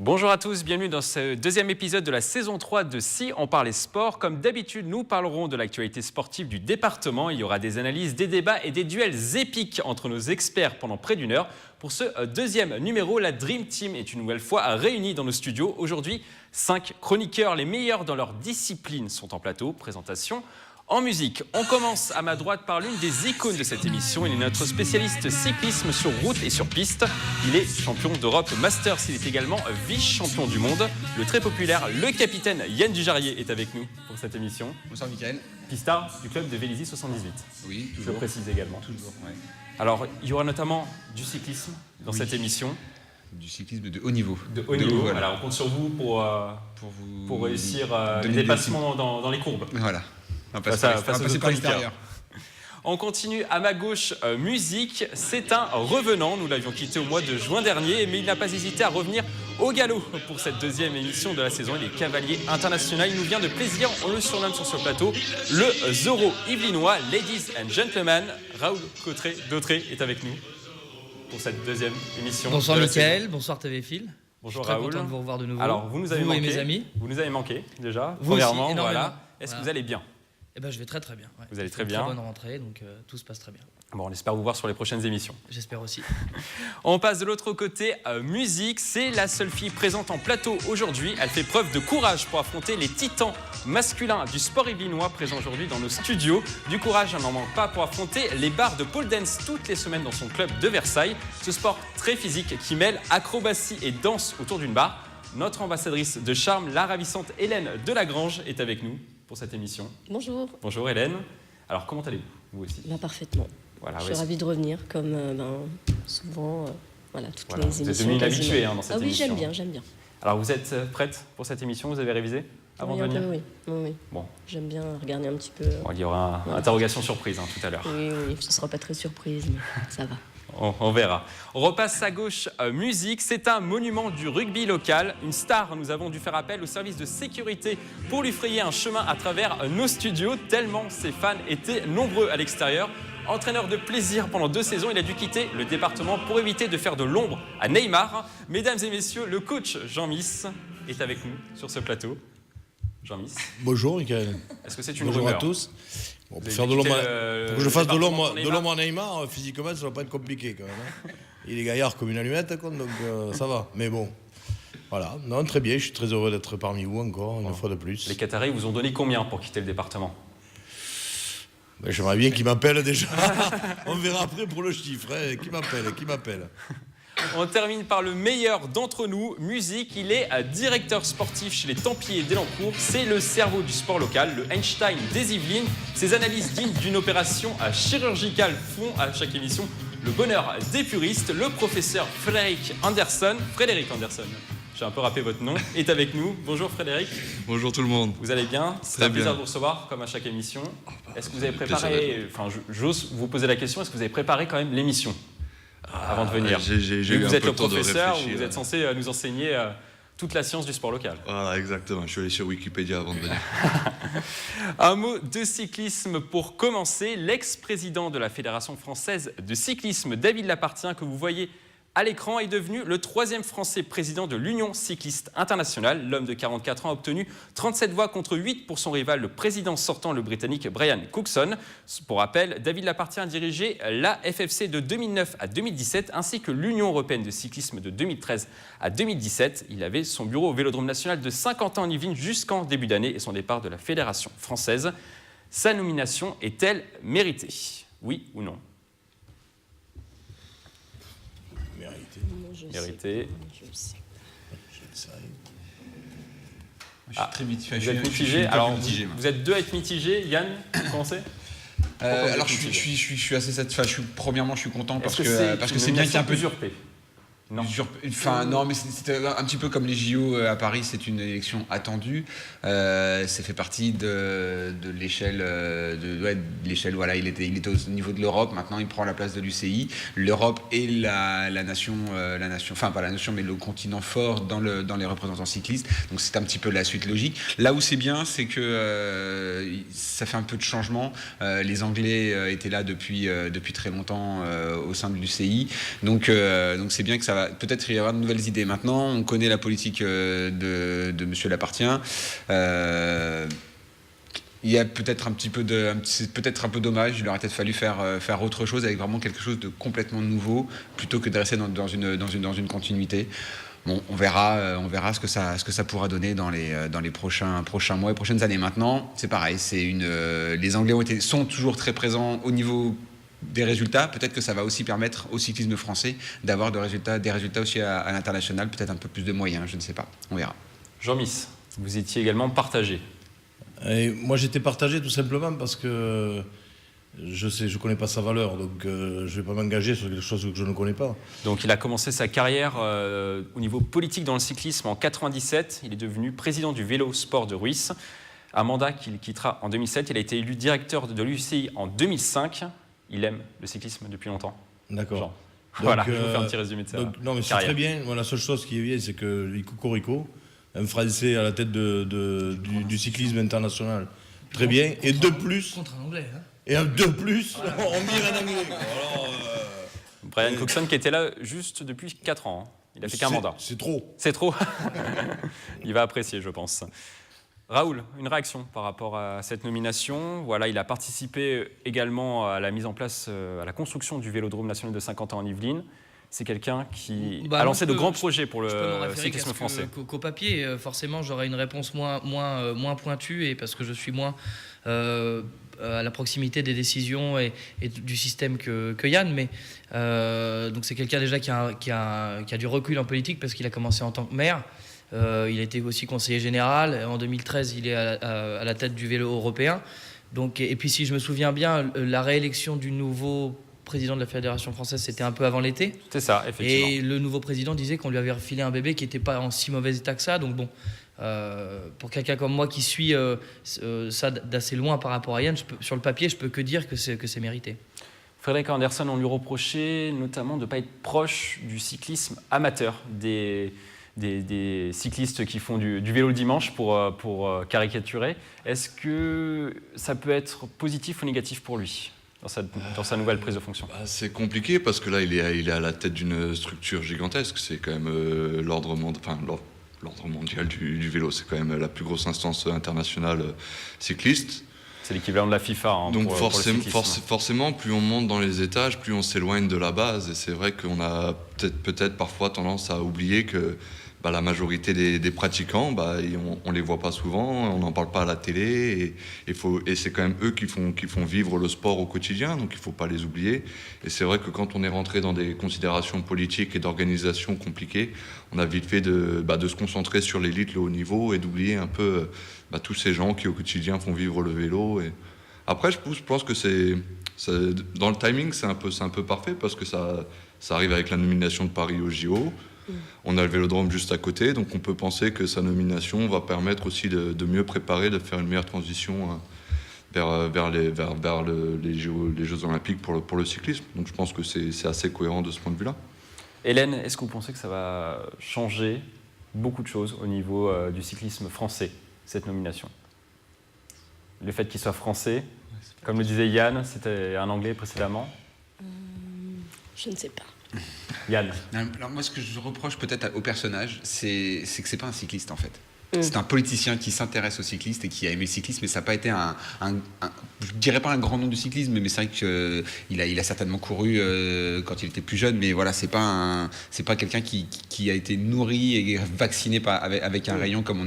Bonjour à tous, bienvenue dans ce deuxième épisode de la saison 3 de Si on parlait sport. Comme d'habitude, nous parlerons de l'actualité sportive du département. Il y aura des analyses, des débats et des duels épiques entre nos experts pendant près d'une heure. Pour ce deuxième numéro, la Dream Team est une nouvelle fois réunie dans nos studios. Aujourd'hui, 5 chroniqueurs, les meilleurs dans leur discipline, sont en plateau. Présentation en musique. On commence à ma droite par l'une des icônes de cette émission. Il est notre spécialiste cyclisme sur route et sur piste. Il est champion d'Europe Masters. Il est également vice-champion du monde. Le très populaire, le capitaine Yann Dujarier est avec nous pour cette émission. Bonsoir Mickaël. Pistard du club de Vélizy 78. Oui, toujours. Je le précise également. Toujours, ouais. Alors, il y aura notamment du cyclisme dans cette émission. Du cyclisme de haut niveau. De haut niveau. Voilà. Alors, on compte sur vous pour réussir les dépassements dans les courbes. Voilà. On va Face passer par l'extérieur. On continue à ma gauche, musique. C'est un revenant. Nous l'avions quitté au mois de juin dernier, mais il n'a pas hésité à revenir au galop pour cette deuxième émission de la saison. Il est cavalier international. Il nous vient de plaisir. On le surnomme sur ce plateau le Zorro yvelinois. Ladies and gentlemen, Raoul Dautré est avec nous pour cette deuxième émission. Bonsoir Mickaël, bonsoir TV Fil. Bonjour je suis Raoul. très content de vous revoir de nouveau. Alors, vous nous avez vous manqué. Et mes amis. Vous nous avez manqué déjà. Vous Premièrement, aussi, énormément. voilà. Est-ce que vous allez bien? Eh ben, je vais très très bien. Ouais. Vous allez C'est très une bien. Très bonne rentrée, donc tout se passe très bien. Bon, on espère vous voir sur les prochaines émissions. J'espère aussi. On passe de l'autre côté, musique. C'est la seule fille présente en plateau aujourd'hui. Elle fait preuve de courage pour affronter les titans masculins du sport yvelinois présents aujourd'hui dans nos studios. Du courage, elle n'en manque pas pour affronter les bars de pole dance toutes les semaines dans son club de Versailles. Ce sport très physique qui mêle acrobatie et danse autour d'une barre. Notre ambassadrice de charme, la ravissante Hélène Delagrange, est avec nous pour cette émission. Bonjour. Bonjour Hélène. Alors comment allez-vous, vous aussi? Parfaitement. Voilà, je suis ravie de revenir, comme souvent, toutes les émissions. Vous êtes devenue une habituée dans cette émission. Ah oui, j'aime bien. Alors vous êtes prête pour cette émission? Vous avez révisé avant de venir? Oui. Bon. J'aime bien regarder un petit peu. Bon, il y aura une interrogation surprise tout à l'heure. Oui, ce ne sera pas très surprise, mais ça va. On verra. On repasse à gauche, musique. C'est un monument du rugby local. Une star, nous avons dû faire appel au service de sécurité pour lui frayer un chemin à travers nos studios, tellement ses fans étaient nombreux à l'extérieur. Entraîneur de plaisir pendant 2 saisons, il a dû quitter le département pour éviter de faire de l'ombre à Neymar. Mesdames et messieurs, le coach Jean Miss est avec nous sur ce plateau. Jean Miss. Bonjour Mickaël. Est-ce que c'est une Bonjour rumeur? à tous. Bon, Vous pour faire avez de l'ombre, quitté pour que je fasse de Neymar. l'ombre à Neymar, physiquement, ça va pas être compliqué quand même. Hein. Il est gaillard comme une allumette, quoi, donc ça va. Mais bon, voilà. Non, très bien, je suis très heureux d'être parmi vous encore, une fois de plus. Les Qataris vous ont donné combien pour quitter le département? Ben, j'aimerais bien qu'il m'appelle déjà. On verra après pour le chiffre. Hein. Qui m'appelle. On termine par le meilleur d'entre nous, musique. Il est directeur sportif chez les Templiers d'Elancourt. C'est le cerveau du sport local, le Einstein des Yvelines. Ses analyses dignes d'une opération chirurgicale font à chaque émission le bonheur des puristes. Le professeur Frédéric Anderson, j'ai un peu rappelé votre nom, est avec nous. Bonjour Frédéric. Bonjour tout le monde. Vous allez bien? C'est un plaisir de vous recevoir, comme à chaque émission. Est-ce que vous avez préparé, j'ose vous poser la question, est-ce que vous avez préparé quand même l'émission avant de venir? J'ai eu vous un êtes peu le le temps de professeur, réfléchir. vous êtes censé nous enseigner toute la science du sport local. Voilà, exactement. Je suis allé sur Wikipédia avant de venir. Un mot de cyclisme pour commencer. L'ex-président de la Fédération française de cyclisme, David Lappartient, que vous voyez à l'écran, est devenu le 3e Français président de l'Union cycliste internationale. L'homme de 44 ans a obtenu 37 voix contre 8 pour son rival, le président sortant, le Britannique Brian Cookson. Pour rappel, David Lappartient a dirigé la FFC de 2009 à 2017, ainsi que l'Union européenne de cyclisme de 2013 à 2017. Il avait son bureau au Vélodrome national de Saint-Quentin-en-Yvelines jusqu'en début d'année et son départ de la Fédération française. Sa nomination est-elle méritée? Oui ou non? Mérité. Je sais. Je suis très mitigé. Vous êtes mitigé. Alors, vous êtes 2 à être mitigé. Yann, vous commencez? Alors je suis assez satisfait. Premièrement, je suis content parce que c'est bien qu'il y ait un peu usurpé. Non. Non, mais c'était un petit peu comme les JO à Paris, c'est une élection attendue. Ça fait partie de l'échelle, voilà, il était au niveau de l'Europe. Maintenant, il prend la place de l'UCI. L'Europe est la nation, enfin pas la nation, mais le continent fort dans les représentants cyclistes. Donc c'est un petit peu la suite logique. Là où c'est bien, c'est que ça fait un peu de changement. Les Anglais étaient là depuis très longtemps au sein de l'UCI. Donc c'est bien que ça va peut-être y avoir de nouvelles idées. Maintenant, on connaît la politique de Monsieur Lapartien. Il y a peut-être c'est peut-être un peu dommage. Il aurait peut-être fallu faire autre chose avec vraiment quelque chose de complètement nouveau plutôt que de rester dans une continuité. Bon, on verra ce que ça pourra donner dans les prochains mois et prochaines années. Maintenant, c'est pareil. Les Anglais sont toujours très présents au niveau des résultats. Peut-être que ça va aussi permettre au cyclisme français d'avoir des résultats aussi à l'international, peut-être un peu plus de moyens. Je ne sais pas. On verra. Jean-Miss, vous étiez également partagé. Et moi, j'étais partagé tout simplement parce que je connais pas sa valeur, donc je vais pas m'engager sur quelque chose que je ne connais pas. Donc il a commencé sa carrière au niveau politique dans le cyclisme en 97. Il est devenu président du Vélo Sport de Ruisse, un mandat qu'il quittera en 2007. Il a été élu directeur de l'UCI en 2005. Il aime le cyclisme depuis longtemps. D'accord. Jean. Voilà, je vais vous faire un petit résumé de ça. Non, mais c'est très bien. Moi, la seule chose qui est bien, c'est que Cocorico, un Français à la tête du cyclisme international. Très bien. Et de plus. Contre un Anglais. Hein. Et de plus, on vire un Anglais. Alors, Brian Coxon qui était là juste depuis 4 ans. Il a fait qu'un mandat. C'est trop. C'est trop. Il va apprécier, je pense. Raoul, une réaction par rapport à cette nomination. Voilà, il a participé également à la mise en place, à la construction du Vélodrome national de Saint-Quentin en Yvelines. C'est quelqu'un qui a lancé de grands projets pour le cyclisme français. Qu'au papier, forcément, j'aurais une réponse moins pointue, et parce que je suis moins à la proximité des décisions et du système que Yann. Mais donc c'est quelqu'un déjà qui a du recul en politique parce qu'il a commencé en tant que maire. Il a été aussi conseiller général. En 2013, il est à la tête du vélo européen. Donc, et puis, si je me souviens bien, la réélection du nouveau président de la Fédération française, c'était un peu avant l'été. C'est ça, effectivement. Et le nouveau président disait qu'on lui avait refilé un bébé qui n'était pas en si mauvais état que ça. Donc bon, pour quelqu'un comme moi qui suit ça d'assez loin par rapport à Yann, sur le papier, je peux que dire que c'est mérité. Frédéric Anderson, on lui reprochait notamment de ne pas être proche du cyclisme amateur, des cyclistes qui font du vélo le dimanche pour caricaturer. Est-ce que ça peut être positif ou négatif pour lui dans sa nouvelle prise de fonction? C'est compliqué parce que là, il est à la tête d'une structure gigantesque. C'est quand même l'ordre mondial du vélo. C'est quand même la plus grosse instance internationale cycliste. C'est l'équivalent de la FIFA. Donc pour forcément, plus on monte dans les étages, plus on s'éloigne de la base. Et c'est vrai qu'on a peut-être parfois tendance à oublier que la majorité des pratiquants, on les voit pas souvent, on n'en parle pas à la télé, et c'est quand même eux qui font vivre le sport au quotidien, donc il faut pas les oublier. Et c'est vrai que quand on est rentré dans des considérations politiques et d'organisation compliquées, on a vite fait de se concentrer sur l'élite, le haut niveau, et d'oublier un peu tous ces gens qui au quotidien font vivre le vélo. Et après, je pense que dans le timing, c'est un peu parfait parce que ça arrive avec la nomination de Paris au JO. On a le Vélodrome juste à côté, donc on peut penser que sa nomination va permettre aussi de mieux préparer, de faire une meilleure transition vers les Jeux Olympiques pour le cyclisme. Donc je pense que c'est assez cohérent de ce point de vue-là. Hélène, est-ce que vous pensez que ça va changer beaucoup de choses au niveau du cyclisme français, cette nomination? Le fait qu'il soit français, comme le disait Yann, c'était un Anglais précédemment. Je ne sais pas. Yann. Alors moi, ce que je reproche peut-être au personnage, c'est que c'est pas un cycliste en fait. C'est un politicien qui s'intéresse aux cyclistes et qui a aimé le cyclisme, mais ça n'a pas été je dirais pas un grand nom du cyclisme, mais c'est vrai qu'il a certainement couru quand il était plus jeune, mais voilà, c'est pas quelqu'un qui a été nourri et vacciné avec un rayon comme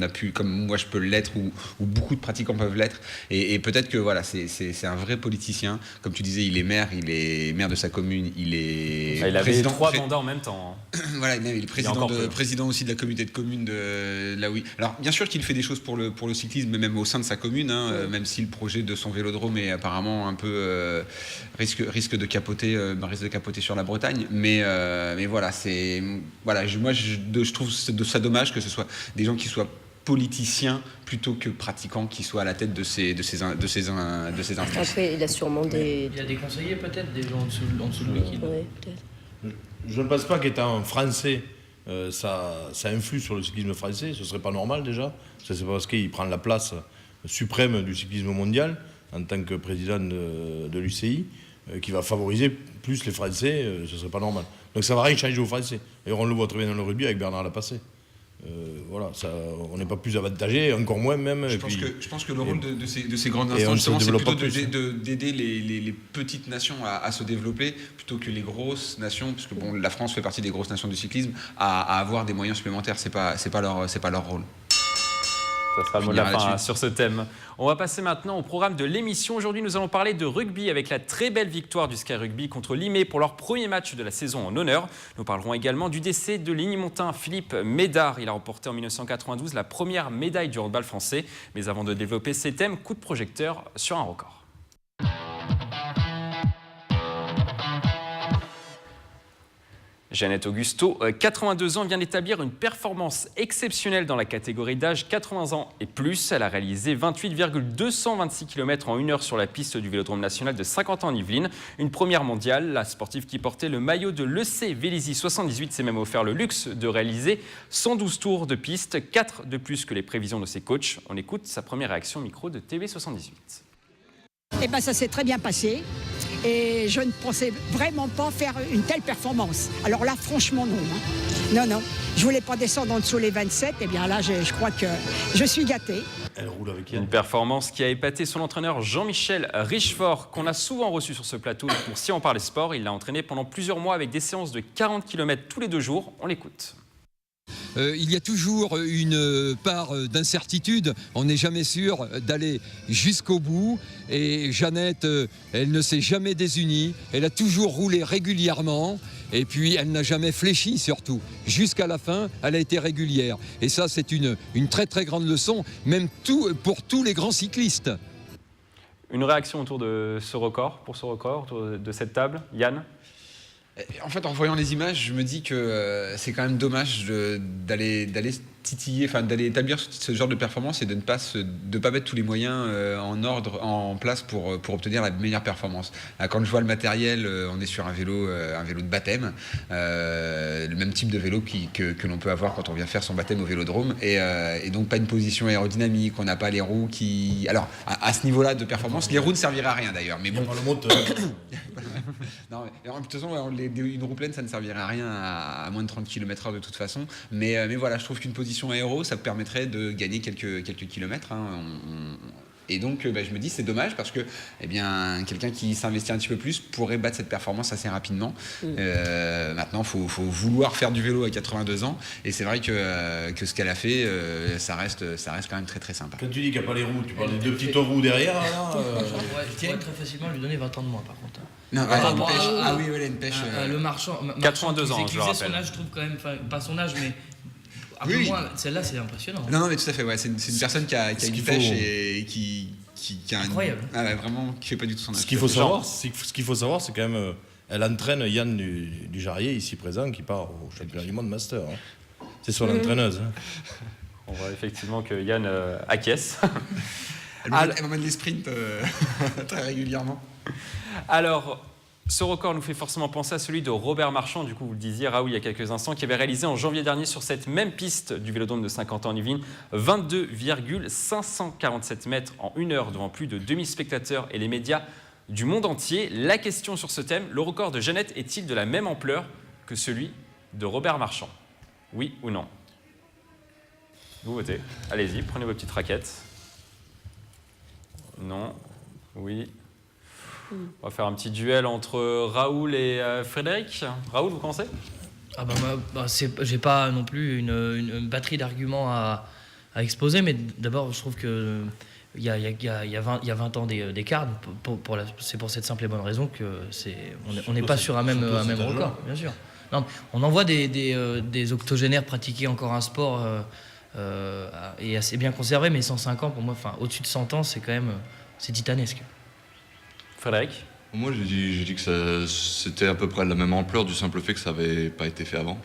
moi je peux l'être, ou beaucoup de pratiquants peuvent l'être, et peut-être que voilà, c'est un vrai politicien. Comme tu disais, il est maire de sa commune, il avait 3 mandats en même temps. Voilà, il est président aussi de la communauté de communes de là où alors bien sûr qu'il fait des choses pour le cyclisme, même au sein de sa commune, même si le projet de son vélodrome est apparemment un peu risque de capoter sur la Bretagne, mais voilà, moi je trouve ça dommage que ce soit des gens qui soient politiciens plutôt que pratiquants qui soient à la tête de ces instances. Après, il a sûrement des... Il y a des conseillers peut-être, des gens en dessous de lui qui... Oui, peut-être. Je ne pense pas qu'étant français, ça influe sur le cyclisme français. Ce ne serait pas normal déjà. Ça, c'est parce qu'il prend la place suprême du cyclisme mondial en tant que président de l'UCI. qui va favoriser plus les Français, ce serait pas normal. Donc ça va rien changer aux Français. Et on le voit très bien dans le rugby avec Bernard Lapassé. Voilà, ça, on n'est pas plus avantagé, encore moins même. Je pense que le rôle de ces grandes instances, c'est plutôt d'aider les petites nations à se développer plutôt que les grosses nations, parce que bon, la France fait partie des grosses nations du cyclisme, à avoir des moyens supplémentaires. C'est pas leur rôle. Ça sera le mot de la fin sur ce thème. On va passer maintenant au programme de l'émission. Aujourd'hui, nous allons parler de rugby avec la très belle victoire du Sky Rugby contre Limay pour leur premier match de la saison en honneur. Nous parlerons également du décès de l'Ignimontain Philippe Médard. Il a remporté en 1992 la première médaille du handball français. Mais avant de développer ces thèmes, coup de projecteur sur un record. Jeannette Augusto, 82 ans, vient d'établir une performance exceptionnelle dans la catégorie d'âge 80 ans et plus. Elle a réalisé 28,226 km en 1 heure sur la piste du Vélodrome national de Saint-Quentin-en-Yvelines. Une première mondiale. La sportive qui portait le maillot de l'EC Vélizy 78 s'est même offert le luxe de réaliser 112 tours de piste, 4 de plus que les prévisions de ses coachs. On écoute sa première réaction micro de TV78. Eh ben, ça s'est très bien passé et je ne pensais vraiment pas faire une telle performance. Alors là, franchement, non. Non. Je voulais pas descendre en dessous les 27. Et bien là, je crois que je suis gâtée. Elle roule avec Une performance qui a épaté son entraîneur Jean-Michel Richefort, qu'on a souvent reçu sur ce plateau pour Si on parlait sport. Il l'a entraîné pendant plusieurs mois avec des séances de 40 km tous les 2 jours. On l'écoute. Il y a toujours une part d'incertitude, on n'est jamais sûr d'aller jusqu'au bout et Jeannette, elle ne s'est jamais désunie, elle a toujours roulé régulièrement et puis elle n'a jamais fléchi surtout. Jusqu'à la fin, elle a été régulière et ça c'est une très très grande leçon, même pour tous les grands cyclistes. Une réaction autour de ce record, autour de cette table, Yann ? En fait, en voyant les images, je me dis que c'est quand même dommage d'aller titiller, enfin d'aller établir ce genre de performance et de ne pas mettre tous les moyens en place pour obtenir la meilleure performance. Quand je vois le matériel, on est sur un vélo de baptême, le même type de vélo que l'on peut avoir quand on vient faire son baptême au Vélodrome, et donc pas une position aérodynamique, on n'a pas les roues qui... Alors, à ce niveau-là de performance, les roues ne serviraient à rien d'ailleurs, mais bon... le moteur. Non, mais de toute façon, une roue pleine, ça ne servirait à rien à moins de 30 km/h de toute façon. Mais voilà, je trouve qu'une position aéro, ça permettrait de gagner quelques kilomètres. Et donc, je me dis, c'est dommage parce que quelqu'un qui s'investit un petit peu plus pourrait battre cette performance assez rapidement. Maintenant, il faut vouloir faire du vélo à 82 ans. Et c'est vrai que ce qu'elle a fait, ça reste quand même très très sympa. Quand tu dis qu'il n'y a pas les roues, tu parles des 2 petites roues derrière. Je pourrais très facilement lui donner 20 ans de moins par contre. Non, oui, une pêche. Le marchand. 82 ans, je le rappelle. Son âge, je trouve quand même, pas son âge, mais un peu moins. Celle-là, c'est impressionnant. Non, mais tout à fait, ouais. C'est une personne qui a une pêche et qui a incroyable. Vraiment, qui fait pas du tout son âge. Ce qu'il faut savoir, c'est quand même, elle entraîne Yann du Jarrier, ici présent, qui part au championnat du monde master. C'est son entraîneuse. On voit effectivement que Yann acquiesce. Elle m'emmène les sprints très régulièrement. Alors, ce record nous fait forcément penser à celui de Robert Marchand, du coup vous le disiez Raoul il y a quelques instants, qui avait réalisé en janvier dernier sur cette même piste du Vélodrome de Saint-Quentin-en-Yvelines 22,547 mètres en 1 heure devant plus de 2000 spectateurs et les médias du monde entier. La question sur ce thème, le record de Jeannette est-il de la même ampleur que celui de Robert Marchand? Oui ou non? Vous votez. Allez-y, prenez vos petites raquettes. Non. Oui. On va faire un petit duel entre Raoul et Frédéric. Raoul, vous commencez? J'ai pas non plus une batterie d'arguments à exposer, mais d'abord, je trouve que il y a 20 ans d'écart. C'est pour cette simple et bonne raison que on n'est pas sur un même record, bien sûr. Non, on en voit des octogénaires pratiquer encore un sport et assez bien conservé, mais 105 ans, pour moi, au-dessus de 100 ans, c'est quand même titanesque. Frédéric? Moi, j'ai dit que c'était à peu près la même ampleur du simple fait que ça n'avait pas été fait avant.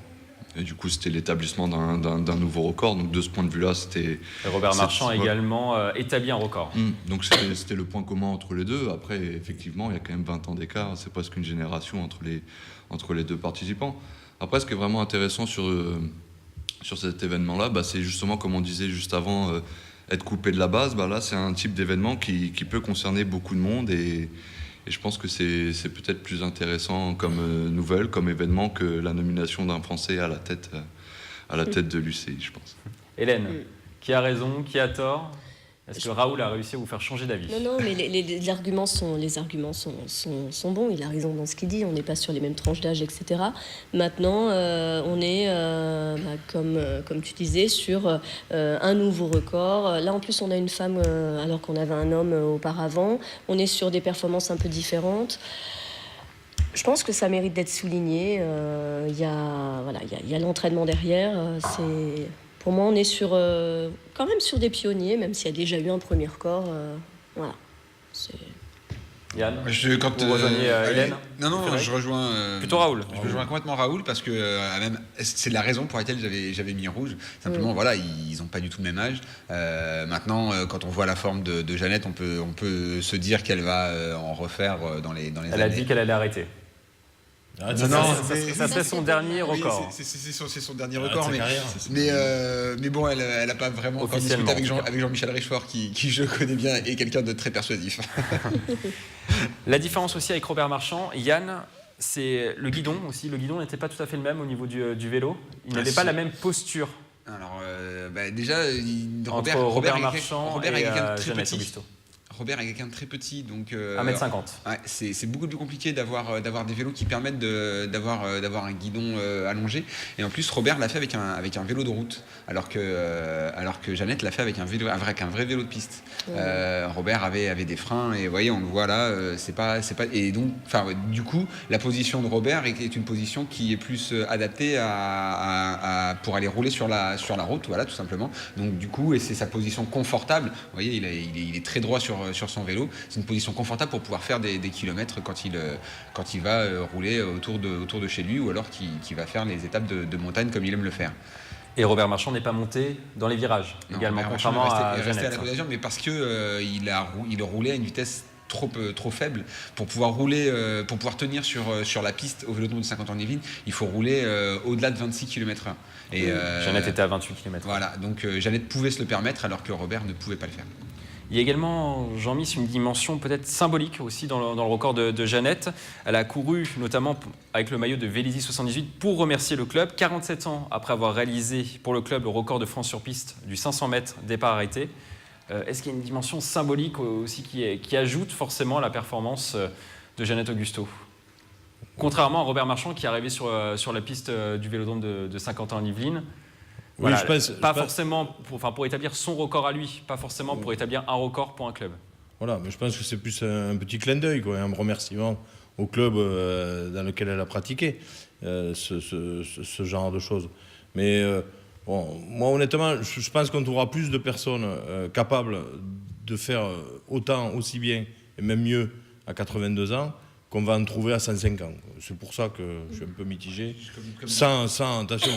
Et du coup, c'était l'établissement d'un nouveau record. Donc, de ce point de vue-là, c'était... Et Robert Marchand a également établi un record. Donc, c'était le point commun entre les deux. Après, effectivement, il y a quand même 20 ans d'écart. C'est presque une génération entre les deux participants. Après, ce qui est vraiment intéressant sur cet événement-là, c'est justement, comme on disait juste avant, être coupé de la base. Là, c'est un type d'événement qui peut concerner beaucoup de monde et Et je pense que c'est peut-être plus intéressant comme nouvelle, comme événement, que la nomination d'un Français à la tête de l'UCI, je pense. Hélène, qui a raison, qui a tort? Est-ce que Raoul a réussi à vous faire changer d'avis? Non, mais les arguments sont bons. Il a raison dans ce qu'il dit. On n'est pas sur les mêmes tranches d'âge, etc. Maintenant, on est, comme tu disais, sur un nouveau record. Là, en plus, on a une femme alors qu'on avait un homme auparavant. On est sur des performances un peu différentes. Je pense que ça mérite d'être souligné. Il y a l'entraînement derrière. Pour moi, on est quand même sur des pionniers, même s'il y a déjà eu un premier record. Voilà. Yann, Quand vous rejoignez Hélène? Non, je rejoins... Plutôt Raoul. Je rejoins complètement Raoul parce que même, c'est la raison pour laquelle j'avais mis rouge. Simplement, voilà, ils n'ont pas du tout le même âge. Maintenant, quand on voit la forme de Jeannette, on peut se dire qu'elle va en refaire dans les années. Elle a dit qu'elle allait arrêter. Ça serait son dernier record. C'est son dernier record, mais bon, elle n'a pas vraiment encore discuté avec Jean-Michel Richefort, qui je connais bien, est quelqu'un de très persuasif. La différence aussi avec Robert Marchand, Yann, c'est le guidon aussi. Le guidon n'était pas tout à fait le même au niveau du vélo. Il n'avait pas la même posture. Alors, déjà, Robert Marchand et Jeannette Augusto. Robert est quelqu'un de très petit, donc 1m50. Ouais, c'est beaucoup plus compliqué d'avoir des vélos qui permettent d'avoir un guidon allongé. Et en plus, Robert l'a fait avec un vélo de route, alors que Jeannette l'a fait avec un vrai vélo de piste. Robert avait des freins, et vous voyez, on le voit là, c'est pas. Et donc, du coup, la position de Robert est une position qui est plus adaptée pour aller rouler sur la route, voilà, tout simplement. Donc du coup, et c'est sa position confortable. Vous voyez, il est très droit sur son vélo. C'est une position confortable pour pouvoir faire des kilomètres quand il va rouler autour de chez lui, ou alors qu'il va faire les étapes de montagne comme il aime le faire. Et Robert Marchand n'est pas monté dans les virages, également, contrairement à Jeannette. Il restait à la Côte d'Azur, mais parce qu'il roulait à une vitesse trop faible pour pouvoir tenir sur la piste au Vélodrome de Saint-Quentin-en-Yvelines. Il faut rouler au-delà de 26 km/h. Et Jeannette était à 28 km/h. Voilà, donc Jeannette pouvait se le permettre, alors que Robert ne pouvait pas le faire. Il y a également, Jean-Michel, une dimension peut-être symbolique aussi dans le record de Jeannette. Elle a couru notamment avec le maillot de Vélizy 78 pour remercier le club, 47 ans après avoir réalisé pour le club le record de France sur piste du 500 mètres départ arrêté. Est-ce qu'il y a une dimension symbolique aussi qui ajoute forcément à la performance de Jeannette Augusto? Contrairement à Robert Marchand qui est arrivé sur la piste du Vélodrome de Saint-Quentin-en-Yvelines. Voilà, forcément pour établir son record à lui, pas forcément pour établir un record pour un club. Voilà, mais je pense que c'est plus un petit clin d'œil, quoi, un remerciement au club dans lequel elle a pratiqué ce genre de choses. Mais moi honnêtement, je pense qu'on trouvera plus de personnes capables de faire aussi bien et même mieux à 82 ans qu'on va en trouver à 105 ans. C'est pour ça que je suis un peu mitigé. Sans attention.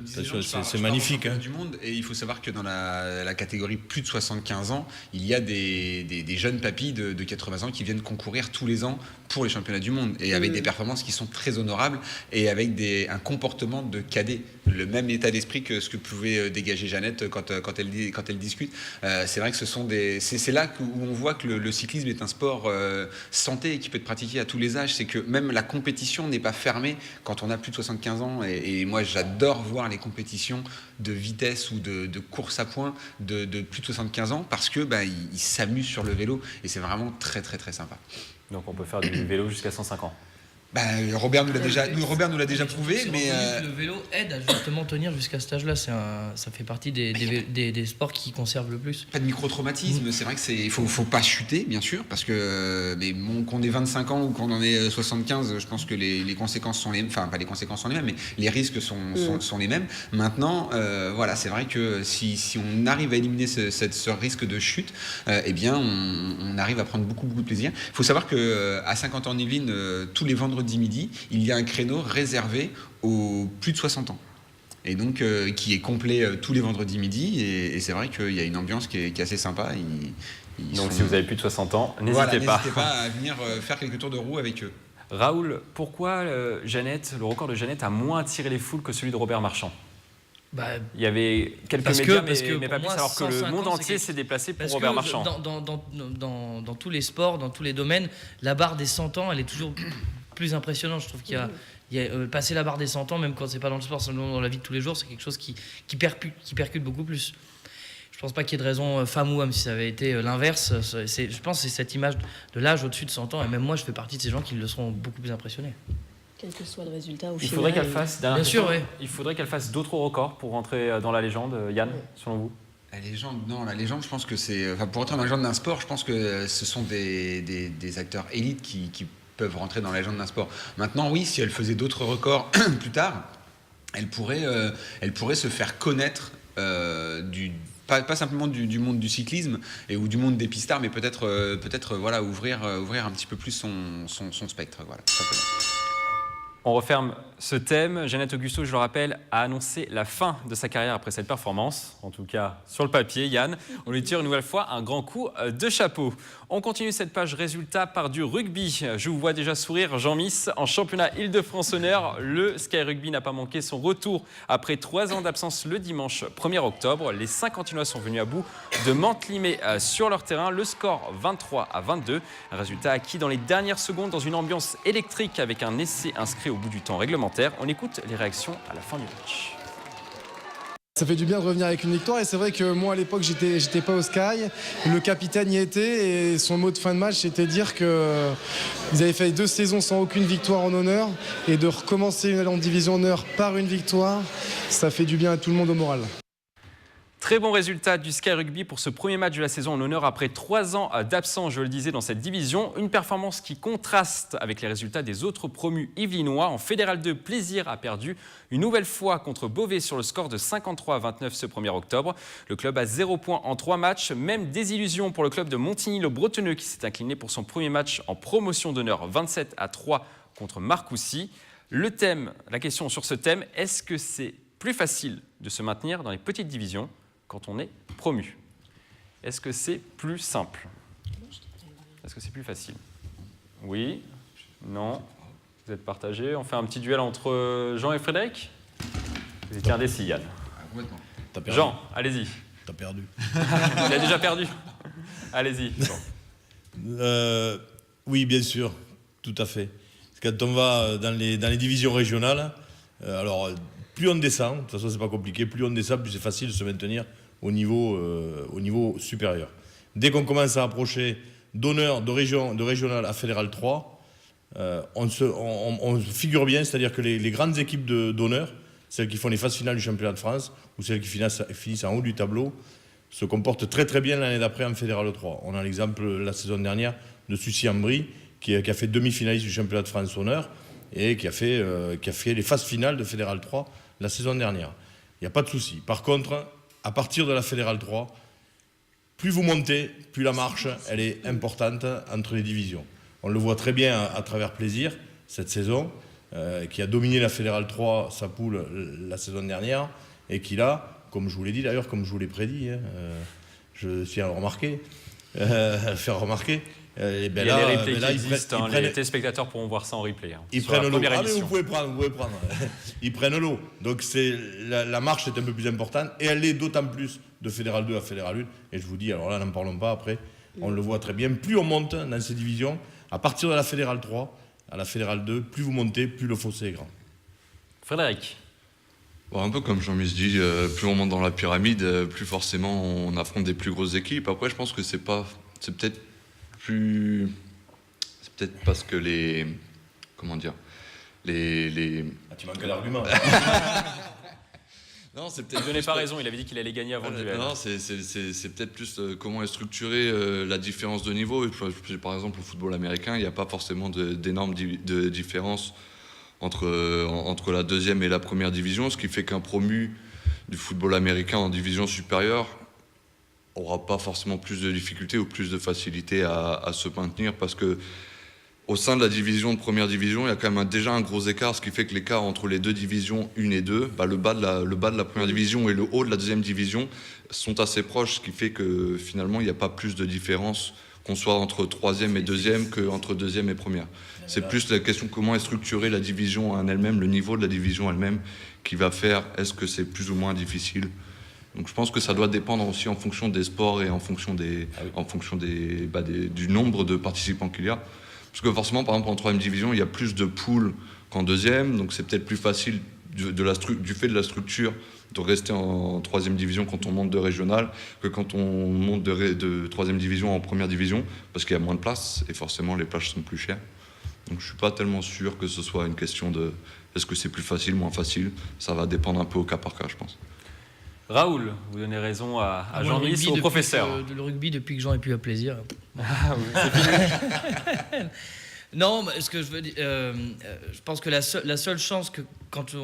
C'est magnifique. Du monde, et il faut savoir que dans la catégorie plus de 75 ans, il y a des jeunes papis de 80 ans qui viennent concourir tous les ans pour les championnats du monde, et avec des performances qui sont très honorables, et avec un comportement de cadet, le même état d'esprit que ce que pouvait dégager Jeannette quand elle discute. C'est vrai que c'est là où on voit que le cyclisme est un sport santé et qui peut être pratiqué à tous les âges. C'est que même la compétition n'est pas fermée quand on a plus de 75 ans, et moi j'adore voir les compétitions de vitesse ou de course à points de plus de 75 ans, parce que ils s'amusent sur le vélo, et c'est vraiment très très très sympa. Donc on peut faire du vélo jusqu'à 105 ans. Robert nous l'a déjà prouvé, mais le vélo aide à justement tenir jusqu'à cet âge-là. Ça fait partie des sports qui conservent le plus. Pas de micro-traumatisme. C'est vrai que il faut pas chuter, bien sûr, parce que qu'on ait 25 ans ou qu'on en ait 75, je pense que les conséquences sont les mêmes. Enfin, pas les conséquences sont les mêmes, mais les risques sont les mêmes. Maintenant, voilà, c'est vrai que si on arrive à éliminer ce risque de chute, on arrive à prendre beaucoup de plaisir. Il faut savoir que à Saint-Quentin-en-Yvelines, tous les vendredis midi, il y a un créneau réservé aux plus de 60 ans. Et donc, qui est complet tous les vendredis midi. Et c'est vrai qu'il y a une ambiance qui est assez sympa. Donc, si vous avez plus de 60 ans, n'hésitez pas à venir faire quelques tours de roue avec eux. Raoul, pourquoi le record de Jeannette a moins attiré les foules que celui de Robert Marchand? Il y avait quelques parce médias, que mais pour pas plus, moi, alors que le 150, monde c'est entier s'est déplacé pour Parce Robert que Marchand. dans tous les sports, dans tous les domaines, la barre des 100 ans, elle est toujours plus impressionnante. Je trouve qu'il y a passer la barre des 100 ans, même quand c'est pas dans le sport, seulement dans la vie de tous les jours, c'est quelque chose qui percute beaucoup plus. Je pense pas qu'il y ait de raison femme ou homme. Si ça avait été l'inverse, je pense que c'est cette image de l'âge au-dessus de 100 ans. Et même moi, je fais partie de ces gens qui le seront beaucoup plus impressionnés. Quel que soit le résultat au Il final. faudrait qu'elle fasse, Bien sûr, oui. il faudrait qu'elle fasse d'autres records pour rentrer dans la légende. Yann, selon vous? La légende, je pense que c'est... Enfin, pour entrer dans la légende d'un sport, je pense que ce sont des acteurs élites qui peuvent rentrer dans la légende d'un sport. Maintenant, oui, si elle faisait d'autres records plus tard, elle pourrait se faire connaître pas simplement du monde du cyclisme ou du monde des pistards, mais peut-être voilà, ouvrir un petit peu plus son spectre. Voilà, tout simplement. On referme ce thème. Jeannette Augusto, je le rappelle, a annoncé la fin de sa carrière après cette performance. En tout cas, sur le papier, Yann. On lui tire une nouvelle fois un grand coup de chapeau. On continue cette page résultats par du rugby. Je vous vois déjà sourire, Jean-Miss. En championnat Île-de-France Honneur, le Sky Rugby n'a pas manqué son retour après 3 ans d'absence le dimanche 1er octobre. Les Saint-Quentinois sont venus à bout de Mantes-Limay sur leur terrain. Le score 23-22. Un résultat acquis dans les dernières secondes dans une ambiance électrique avec un essai inscrit au bout du temps réglementaire. On écoute les réactions à la fin du match. Ça fait du bien de revenir avec une victoire et c'est vrai que moi à l'époque j'étais pas au Sky, le capitaine y était et son mot de fin de match c'était dire que ils avaient fait 2 saisons sans aucune victoire en honneur et de recommencer une en division honneur par une victoire, ça fait du bien à tout le monde au moral. Très bon résultat du Sky Rugby pour ce premier match de la saison en honneur après 3 ans d'absence, je le disais, dans cette division. Une performance qui contraste avec les résultats des autres promus yvelinois. En Fédéral 2, Plaisir a perdu une nouvelle fois contre Beauvais sur le score de 53-29 ce 1er octobre. Le club a 0 points en 3 matchs. Même désillusion pour le club de Montigny-le-Bretonneux qui s'est incliné pour son premier match en promotion d'honneur 27-3 contre Marcoussis. Le thème, la question sur ce thème, est-ce que c'est plus facile de se maintenir dans les petites divisions quand on est promu? Est-ce que c'est plus simple? Est-ce que c'est plus facile? Oui? Non? Vous êtes partagés? On fait un petit duel entre Jean et Frédéric? Vous étiez indécis, Yann. Complètement. Jean, allez-y. T'as perdu. Il a déjà perdu. Allez-y. Oui, bien sûr, tout à fait. Quand on va dans les divisions régionales, alors plus on descend, de toute façon c'est pas compliqué, plus on descend, plus c'est facile de se maintenir au niveau supérieur. Dès qu'on commence à approcher d'honneur, de régional à fédéral 3, on figure bien, c'est-à-dire que les grandes équipes d'honneur, celles qui font les phases finales du championnat de France, ou celles qui finissent en haut du tableau, se comportent très très bien l'année d'après en fédéral 3. On a l'exemple la saison dernière de Sucy-en-Brie, qui a fait demi-finaliste du championnat de France honneur, et qui a fait les phases finales de fédéral 3 la saison dernière. Il n'y a pas de souci. Par contre, à partir de la fédérale 3, plus vous montez, plus la marche elle est importante entre les divisions. On le voit très bien à travers Plaisir cette saison, qui a dominé la fédérale 3, sa poule, la saison dernière, et qui là, comme je vous l'ai dit d'ailleurs, comme je vous l'ai prédit, je tiens à le remarquer, faire remarquer. Il y a les replays qui existent, les téléspectateurs pourront voir ça en replay. Ils prennent l'eau. Ah mais vous pouvez prendre. Ils prennent l'eau. Donc la marche est un peu plus importante et elle est d'autant plus de fédéral 2 à fédéral 1. Et je vous dis, alors là n'en parlons pas après, on le voit très bien, plus on monte dans ces divisions, à partir de la fédérale 3 à la fédérale 2, plus vous montez, plus le fossé est grand. Frédéric? Bon, un peu comme Jean-Miss dit, plus on monte dans la pyramide, plus forcément on affronte des plus grosses équipes. Après je pense que c'est peut-être parce que comment dire, Ah, tu manques d'arguments. Non, c'est peut-être. Il donnait pas raison, il avait dit qu'il allait gagner avant le duel. Non, c'est peut-être plus comment est structurée la différence de niveau. Par exemple, au football américain, il n'y a pas forcément d'énormes différences entre la deuxième et la première division, ce qui fait qu'un promu du football américain en division supérieure n'aura pas forcément plus de difficultés ou plus de facilité à se maintenir, parce que au sein de la division de première division, il y a quand même déjà un gros écart, ce qui fait que l'écart entre les deux divisions 1 et 2, le bas de la première division et le haut de la deuxième division sont assez proches, ce qui fait que finalement il n'y a pas plus de différence qu'on soit entre 3e et 2e qu'entre 2e et 1er. C'est plus la question comment est structurée la division en elle-même, le niveau de la division elle-même, qui va faire est-ce que c'est plus ou moins difficile. Donc je pense que ça doit dépendre aussi en fonction des sports et en fonction du nombre de participants qu'il y a. Parce que forcément, par exemple, en 3e division, il y a plus de poules qu'en 2e, donc c'est peut-être plus facile du fait de la structure de rester en 3e division quand on monte de régional que quand on monte de 3e division en 1re division, parce qu'il y a moins de place et forcément les places sont plus chères. Donc je ne suis pas tellement sûr que ce soit une question de est-ce que c'est plus facile, moins facile. Ça va dépendre un peu au cas par cas, je pense. Raoul, vous donnez raison à Jean-Louis, au professeur. Le rugby, depuis que j'en ai pu à plaisir. Ah oui, c'est fini. Non, ce que je veux dire, je pense que la seule chance que quand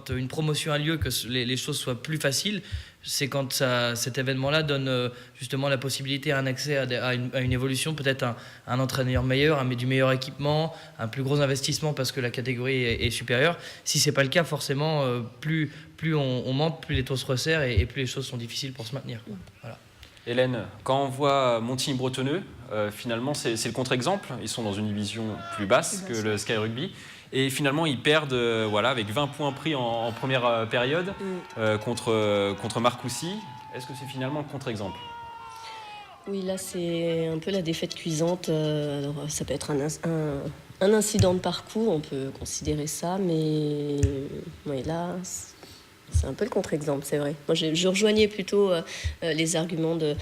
une promotion a lieu, que les choses soient plus faciles, c'est quand cet événement-là donne justement la possibilité, un accès à une évolution, peut-être un entraîneur meilleur, du meilleur équipement, un plus gros investissement parce que la catégorie est supérieure. Si c'est pas le cas, forcément, plus on monte, plus les taux se resserrent et plus les choses sont difficiles pour se maintenir. Voilà. Hélène, quand on voit Montigny-Bretonneux, finalement c'est le contre-exemple. Ils sont dans une division plus basse que le Sky Rugby. Et finalement, ils perdent avec 20 points pris en première période contre Marcoussis. Est-ce que c'est finalement le contre-exemple ? Oui, là, c'est un peu la défaite cuisante. Alors, ça peut être un incident de parcours, on peut considérer ça, mais oui, là, c'est un peu le contre-exemple, c'est vrai. Moi, je rejoignais plutôt les arguments de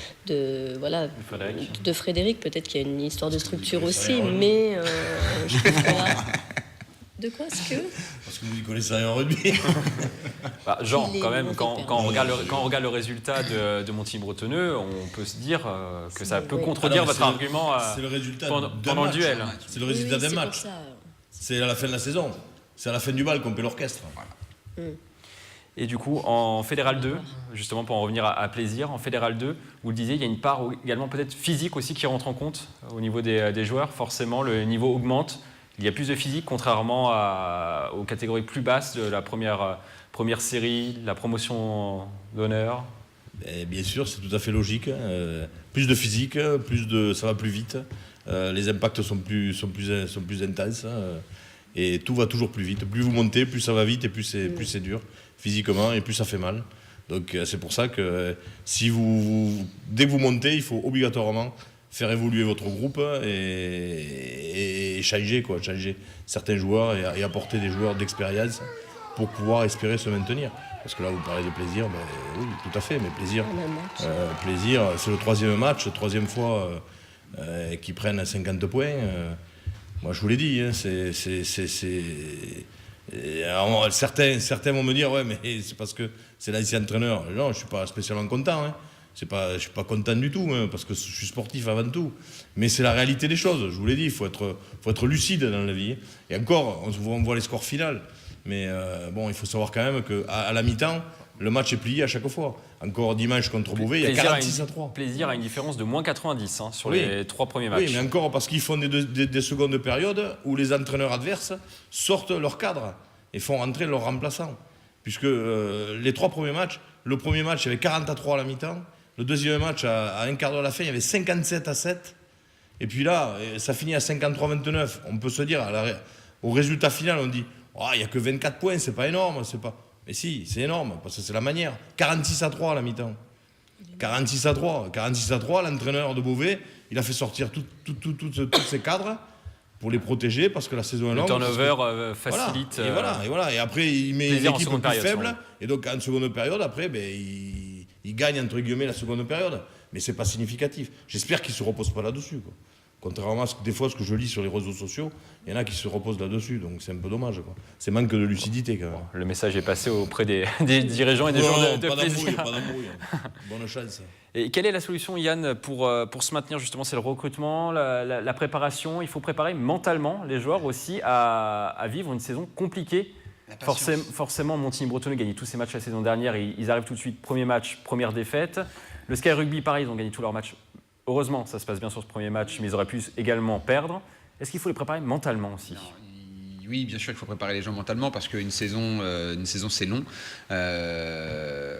Frédéric. Peut-être qu'il y a une histoire de structure aussi, mais je trouve que là... De quoi est-ce que... Parce que vous n'y connaissez rien en rugby. Jean, quand même, quand on regarde le résultat de Montigny-Bretonneux, on peut se dire que ça peut contredire votre argument c'est le résultat pendant le duel. C'est le résultat d'un match. C'est à la fin de la saison. C'est à la fin du bal qu'on paie l'orchestre. Voilà. Et du coup, en Fédéral 2, justement pour en revenir à plaisir, en Fédéral 2, vous le disiez, il y a une part également peut-être physique aussi qui rentre en compte au niveau des joueurs. Forcément, le niveau augmente. Il y a plus de physique, contrairement aux catégories plus basses de la première série, la promotion d'honneur. Bien sûr, c'est tout à fait logique. Plus de physique, ça va plus vite. Les impacts sont plus intenses. Et tout va toujours plus vite. Plus vous montez, plus ça va vite et plus c'est dur physiquement et plus ça fait mal. Donc c'est pour ça que dès que vous montez, il faut obligatoirement faire évoluer votre groupe et changer certains joueurs et apporter des joueurs d'expérience pour pouvoir espérer se maintenir. Parce que là, vous parlez de plaisir, oui, tout à fait, mais plaisir, c'est le 3e match, 3e fois qu'ils prennent 50 points. Moi, je vous l'ai dit, certains vont me dire, ouais, mais c'est parce que c'est l'ancien entraîneur. Non, je ne suis pas spécialement content. Je ne suis pas content du tout, parce que je suis sportif avant tout. Mais c'est la réalité des choses, je vous l'ai dit, il faut être lucide dans la vie. Et encore, on voit les scores finaux. Mais il faut savoir quand même qu'à la mi-temps, le match est plié à chaque fois. Encore dimanche contre Beauvais, il y a 46-3. Plaisir à une différence de moins 90 sur les 3 premiers matchs. Oui, mais encore parce qu'ils font des secondes périodes où les entraîneurs adverses sortent leur cadre et font rentrer leurs remplaçants. Puisque les 3 premiers matchs, le premier match, il y avait 40-3 à la mi-temps. Le deuxième match, à un quart d'heure à la fin, il y avait 57-7. Et puis là, ça finit à 53-29. On peut se dire, au résultat final, on dit il n'y a que 24 points, c'est pas énorme. Mais si, c'est énorme, parce que c'est la manière. 46-3 à la mi-temps. 46-3, l'entraîneur de Beauvais, il a fait sortir tous ses cadres pour les protéger, parce que la saison est longue. Le turnover facilite. Voilà. Et après, il met une équipe plus faible. Et donc, en seconde période, après, il gagne, entre guillemets, la seconde période. Mais c'est pas significatif. J'espère qu'il ne se repose pas là-dessus, quoi. Contrairement à ce que je lis sur les réseaux sociaux, il y en a qui se reposent là-dessus, donc c'est un peu dommage, quoi. C'est manque de lucidité, quand même. Le message est passé auprès des dirigeants et des joueurs de plaisir. Pas d'embrouille. Bonne chance. Et quelle est la solution, Yann, pour se maintenir justement? C'est le recrutement, la préparation. Il faut préparer mentalement les joueurs aussi à vivre une saison compliquée. Forcément, Montigny-Bretonneux gagne tous ses matchs la saison dernière. Ils arrivent tout de suite, premier match, première défaite. Le Sky Rugby, pareil, ils ont gagné tous leurs matchs. Heureusement, ça se passe bien sur ce premier match, mais ils auraient pu également perdre. Est-ce qu'il faut les préparer mentalement aussi? Oui, bien sûr, il faut préparer les gens mentalement parce qu'une saison, c'est long.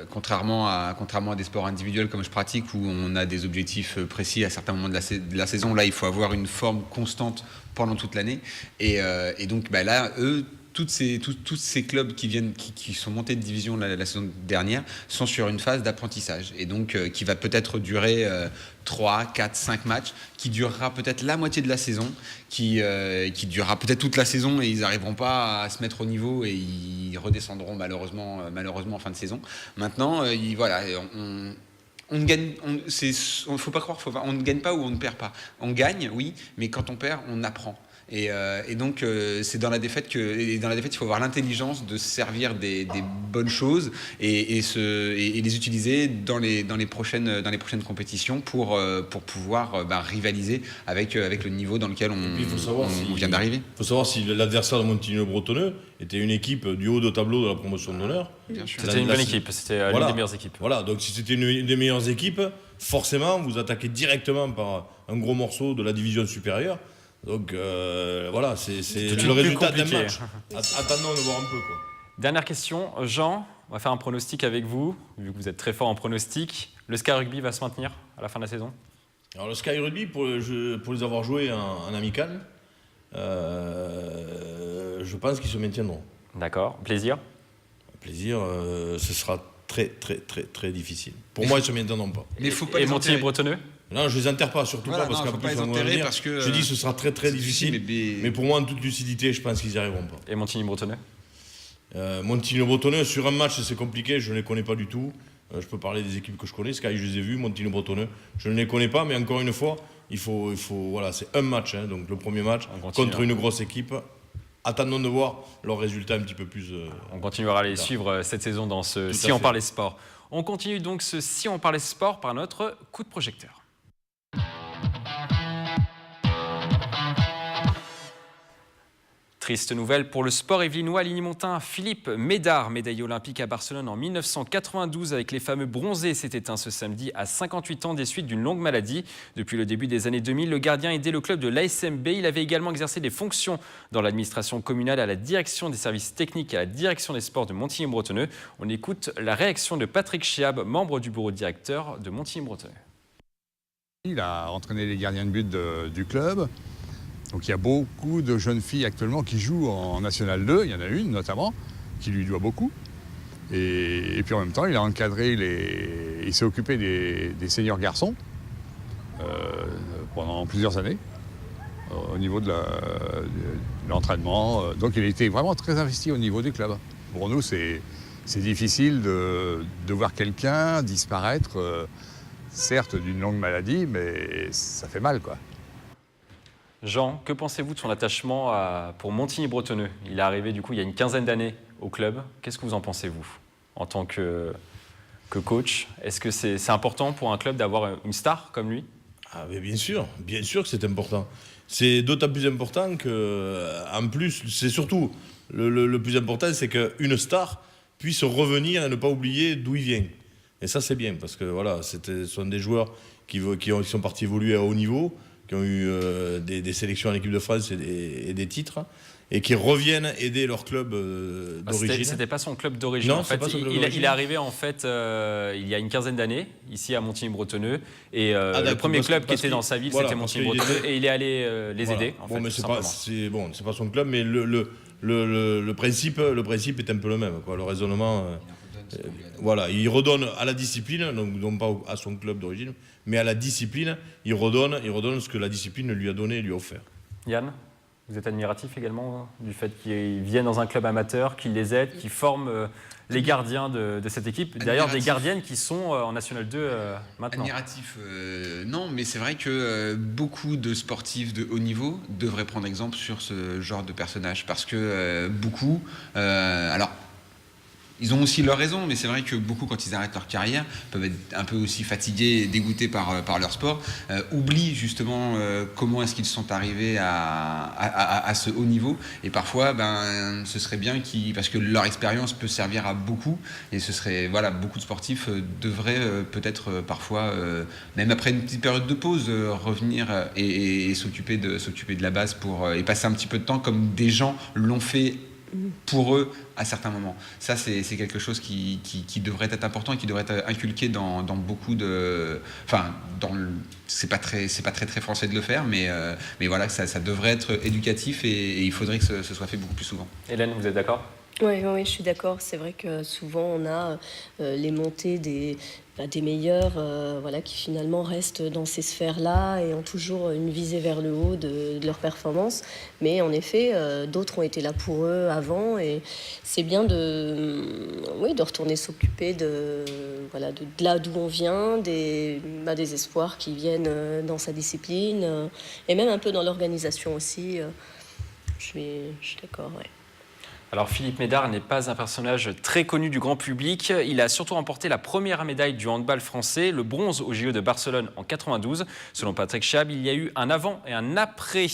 Contrairement à des sports individuels comme je pratique où on a des objectifs précis à certains moments de la saison, là, il faut avoir une forme constante pendant toute l'année. Et donc, là, eux, tous ces clubs qui sont montés de division la saison dernière sont sur une phase d'apprentissage et donc qui va peut-être durer 3, 4, 5 matchs, qui durera peut-être la moitié de la saison, qui durera peut-être toute la saison et ils n'arriveront pas à se mettre au niveau et ils redescendront malheureusement en fin de saison. Maintenant, on ne gagne, faut pas croire, on ne gagne pas ou on ne perd pas. On gagne, oui, mais quand on perd, on apprend. Et donc, c'est dans la défaite il faut avoir l'intelligence de se servir des bonnes choses et les utiliser dans les prochaines compétitions pour pouvoir rivaliser avec le niveau dans lequel on vient d'arriver. Il faut savoir si l'adversaire de Montigny-le-Bretonneux était une équipe du haut de tableau de la promotion d'honneur. Bien sûr. C'était une bonne équipe, c'était l'une des meilleures équipes. Voilà, donc si c'était une des meilleures équipes, forcément, vous attaquez directement par un gros morceau de la division supérieure. Donc voilà, c'est le résultat d'un match. Attendons de voir un peu, quoi. Dernière question, Jean, on va faire un pronostic avec vous, vu que vous êtes très fort en pronostic. Le Sky Rugby va se maintenir à la fin de la saison? Alors le Sky Rugby, pour les avoir joués en amical, je pense qu'ils se maintiendront. D'accord, plaisir? Plaisir, ce sera très très très très difficile. Pour moi, ils ne se maintiendront pas. Mais faut pas et Montigny-Bretonneux? Non, je ne les enterre pas, surtout pas, parce qu'en plus, je dis que ce sera très très difficile. Mais pour moi, en toute lucidité, je pense qu'ils n'y arriveront pas. Et Montigny-Bretonneux? Montigny-Bretonneux, sur un match, c'est compliqué, je ne les connais pas du tout. Je peux parler des équipes que je connais. Sky, je les ai vus. Montigny-Bretonneux, je ne les connais pas, mais encore une fois, voilà, c'est un match, donc le premier match contre une grosse équipe. Attendons de voir leurs résultats un petit peu plus. On continuera à les suivre cette saison dans ce Si on parlait sport. On continue donc ce Si on parlait sport par notre coup de projecteur. Triste nouvelle pour le sport yvelinois lignemontain. Philippe Médard, médaillé olympique à Barcelone en 1992 avec les fameux bronzés, s'est éteint ce samedi à 58 ans des suites d'une longue maladie. Depuis le début des années 2000, le gardien aidait le club de l'ASMB. Il avait également exercé des fonctions dans l'administration communale, à la direction des services techniques et à la direction des sports de Montigny-Bretonneux. On écoute la réaction de Patrick Chiab, membre du bureau directeur de Montigny-Bretonneux. Il a entraîné les gardiens de but du club. Donc il y a beaucoup de jeunes filles actuellement qui jouent en National 2, il y en a une notamment, qui lui doit beaucoup. Et puis en même temps, il a encadré il s'est occupé des seniors garçons pendant plusieurs années au niveau de l'entraînement. Donc il a été vraiment très investi au niveau du club. Pour nous, c'est difficile de voir quelqu'un disparaître, certes d'une longue maladie, mais ça fait mal, quoi. Jean, que pensez-vous de son attachement pour Montigny-Bretonneux? Il est arrivé du coup il y a une quinzaine d'années au club. Qu'est-ce que vous en pensez, vous, en tant que coach? Est-ce que c'est important pour un club d'avoir une star comme lui? Ah, mais bien sûr que c'est important. C'est d'autant plus important qu'en plus, c'est surtout, le plus important, c'est qu'une star puisse revenir et ne pas oublier d'où il vient. Et ça, c'est bien, parce que voilà, ce sont des joueurs qui sont partis évoluer à haut niveau, qui ont eu des sélections en équipe de France et des titres, et qui reviennent aider leur club d'origine. C'était pas son club d'origine. Non, en fait. Il est arrivé en fait il y a une quinzaine d'années ici à Montigny-Bretonneux, et le premier club qui était dans sa ville, c'était Montigny-Bretonneux, et il est allé les aider. En fait, mais c'est pas son club, mais le principe est un peu le même, quoi. Le raisonnement. Voilà, il redonne à la discipline, donc non pas à son club d'origine, mais à la discipline, il redonne ce que la discipline lui a donné et lui a offert. Yann, vous êtes admiratif également du fait qu'ils viennent dans un club amateur, qu'ils les aident, qu'ils forment les gardiens de cette équipe. D'ailleurs, des gardiennes qui sont en National 2 maintenant. Admiratif, non, mais c'est vrai que beaucoup de sportifs de haut niveau devraient prendre exemple sur ce genre de personnage, parce que beaucoup... alors, ils ont aussi leurs raisons, mais c'est vrai que beaucoup, quand ils arrêtent leur carrière, peuvent être un peu aussi fatigués et dégoûtés par leur sport, oublient justement comment est-ce qu'ils sont arrivés à ce haut niveau. Et parfois, ce serait bien parce que leur expérience peut servir à beaucoup, et ce serait, voilà, beaucoup de sportifs devraient peut-être parfois, même après une petite période de pause, revenir et s'occuper de la base et passer un petit peu de temps comme des gens l'ont fait pour eux à certains moments. Ça, c'est quelque chose qui devrait être important et qui devrait être inculqué dans beaucoup de... Enfin, c'est pas très français de le faire, mais voilà, ça devrait être éducatif et il faudrait que ce soit fait beaucoup plus souvent. Hélène, vous êtes d'accord ? Oui, je suis d'accord. C'est vrai que souvent on a les montées des meilleurs qui finalement restent dans ces sphères-là et ont toujours une visée vers le haut de leur performance. Mais en effet, d'autres ont été là pour eux avant et c'est bien de retourner s'occuper de là d'où on vient, des espoirs qui viennent dans sa discipline et même un peu dans l'organisation aussi. Je suis d'accord, ouais. Alors Philippe Médard n'est pas un personnage très connu du grand public. Il a surtout remporté la première médaille du handball français, le bronze au JO de Barcelone en 92. Selon Patrick Schiab, il y a eu un avant et un après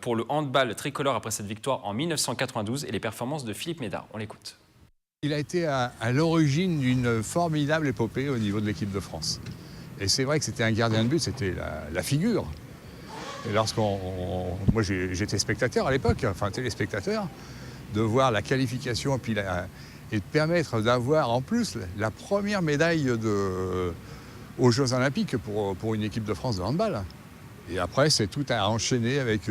pour le handball tricolore après cette victoire en 1992 et les performances de Philippe Médard. On l'écoute. Il a été à l'origine d'une formidable épopée au niveau de l'équipe de France. Et c'est vrai que c'était un gardien de but, c'était la figure. Et moi j'étais spectateur à l'époque, enfin téléspectateur, de voir la qualification et de permettre d'avoir en plus la première médaille aux Jeux Olympiques pour une équipe de France de handball. Et après, c'est tout à enchaîner avec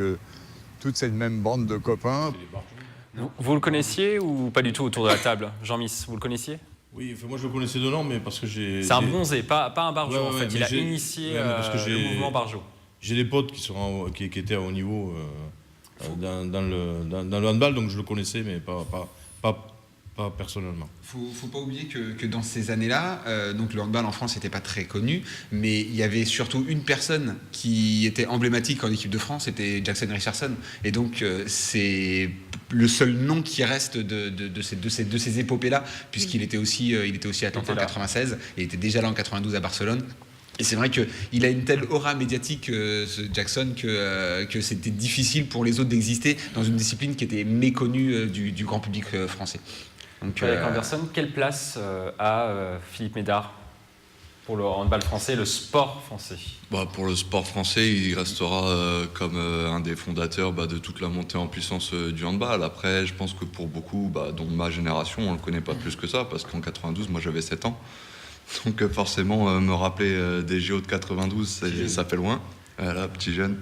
toute cette même bande de copains. Vous le connaissiez ou pas du tout autour de la table? Jean-Miss, vous le connaissiez? Oui, moi je le connaissais de nom, mais parce que j'ai... C'est un bronzé, pas un barjo en fait. Il a initié le mouvement barjo. J'ai des potes qui étaient à haut niveau dans le handball, donc je le connaissais, mais pas personnellement. Faut pas oublier que dans ces années-là, donc le handball en France n'était pas très connu, mais il y avait surtout une personne qui était emblématique en équipe de France, c'était Jackson Richardson. Et donc c'est le seul nom qui reste de ces épopées-là, puisqu'il était aussi à Atlanta en 96 et il était déjà là en 92 à Barcelone. Et c'est vrai qu'il a une telle aura médiatique, ce Jackson, que c'était difficile pour les autres d'exister dans une discipline qui était méconnue du grand public français. Donc, Avec Anderson, quelle place a Philippe Médard pour le handball français, le sport français? Pour le sport français, il restera comme un des fondateurs de toute la montée en puissance du handball. Après, je pense que pour beaucoup, dont ma génération, on ne le connaît pas plus que ça, parce qu'en 92, moi j'avais 7 ans. Donc forcément, me rappeler des JO de 92, ça fait loin. Voilà, petit jeune.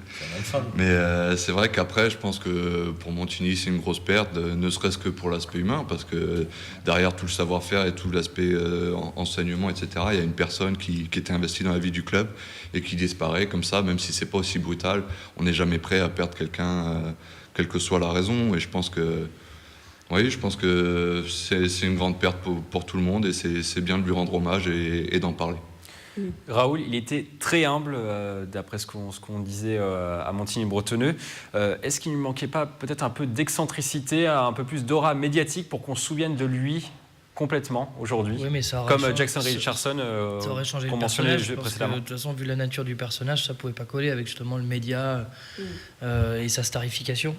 Mais c'est vrai qu'après, je pense que pour Montigny, c'est une grosse perte, ne serait-ce que pour l'aspect humain, parce que derrière tout le savoir-faire et tout l'aspect enseignement, etc., il y a une personne qui était investie dans la vie du club et qui disparaît comme ça, même si c'est pas aussi brutal. On n'est jamais prêt à perdre quelqu'un, quelle que soit la raison. Et je pense que c'est une grande perte pour tout le monde et c'est bien de lui rendre hommage et d'en parler. Raoul, il était très humble, d'après ce qu'on disait à Montigny-Bretonneux. Est-ce qu'il ne manquait pas peut-être un peu d'excentricité, un peu plus d'aura médiatique pour qu'on se souvienne de lui complètement aujourd'hui, oui, mais ça comme Jackson Richardson, ça aurait changé qu'on le mentionnait personnage, précédemment. De toute façon, vu la nature du personnage, ça ne pouvait pas coller avec justement le média et sa starification.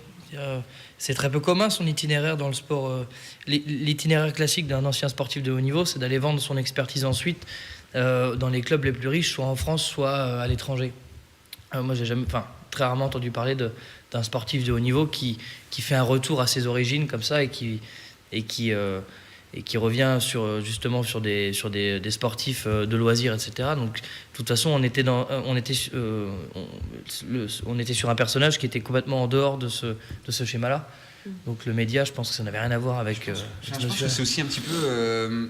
C'est très peu commun son itinéraire dans le sport. L'itinéraire classique d'un ancien sportif de haut niveau, c'est d'aller vendre son expertise ensuite dans les clubs les plus riches, soit en France, soit à l'étranger. Moi, j'ai très rarement entendu parler d'un sportif de haut niveau qui fait un retour à ses origines comme ça et qui revient justement sur des sportifs de loisirs, etc. Donc, de toute façon, on était sur un personnage qui était complètement en dehors de ce schéma-là. Donc, le média, je pense que ça n'avait rien à voir avec. Je pense que c'est aussi un petit peu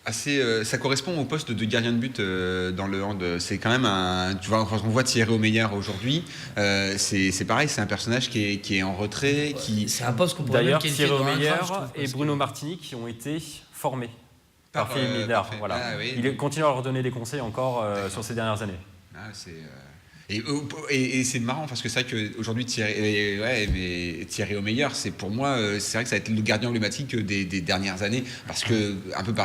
ça correspond au poste de gardien de but dans le hand. C'est quand même tu vois, quand on voit Thierry Omeyer aujourd'hui, c'est pareil, c'est un personnage qui est en retrait. C'est un poste qu'on pourrait D'ailleurs, même Thierry Omeyer et et Bruno Martini qui ont été formés par Philippe Médard. Voilà. Il continue à leur donner des conseils encore sur ces dernières années. Et c'est marrant parce que c'est vrai qu'aujourd'hui Thierry Omeyer, c'est pour moi, c'est vrai que ça va être le gardien emblématique des dernières années parce que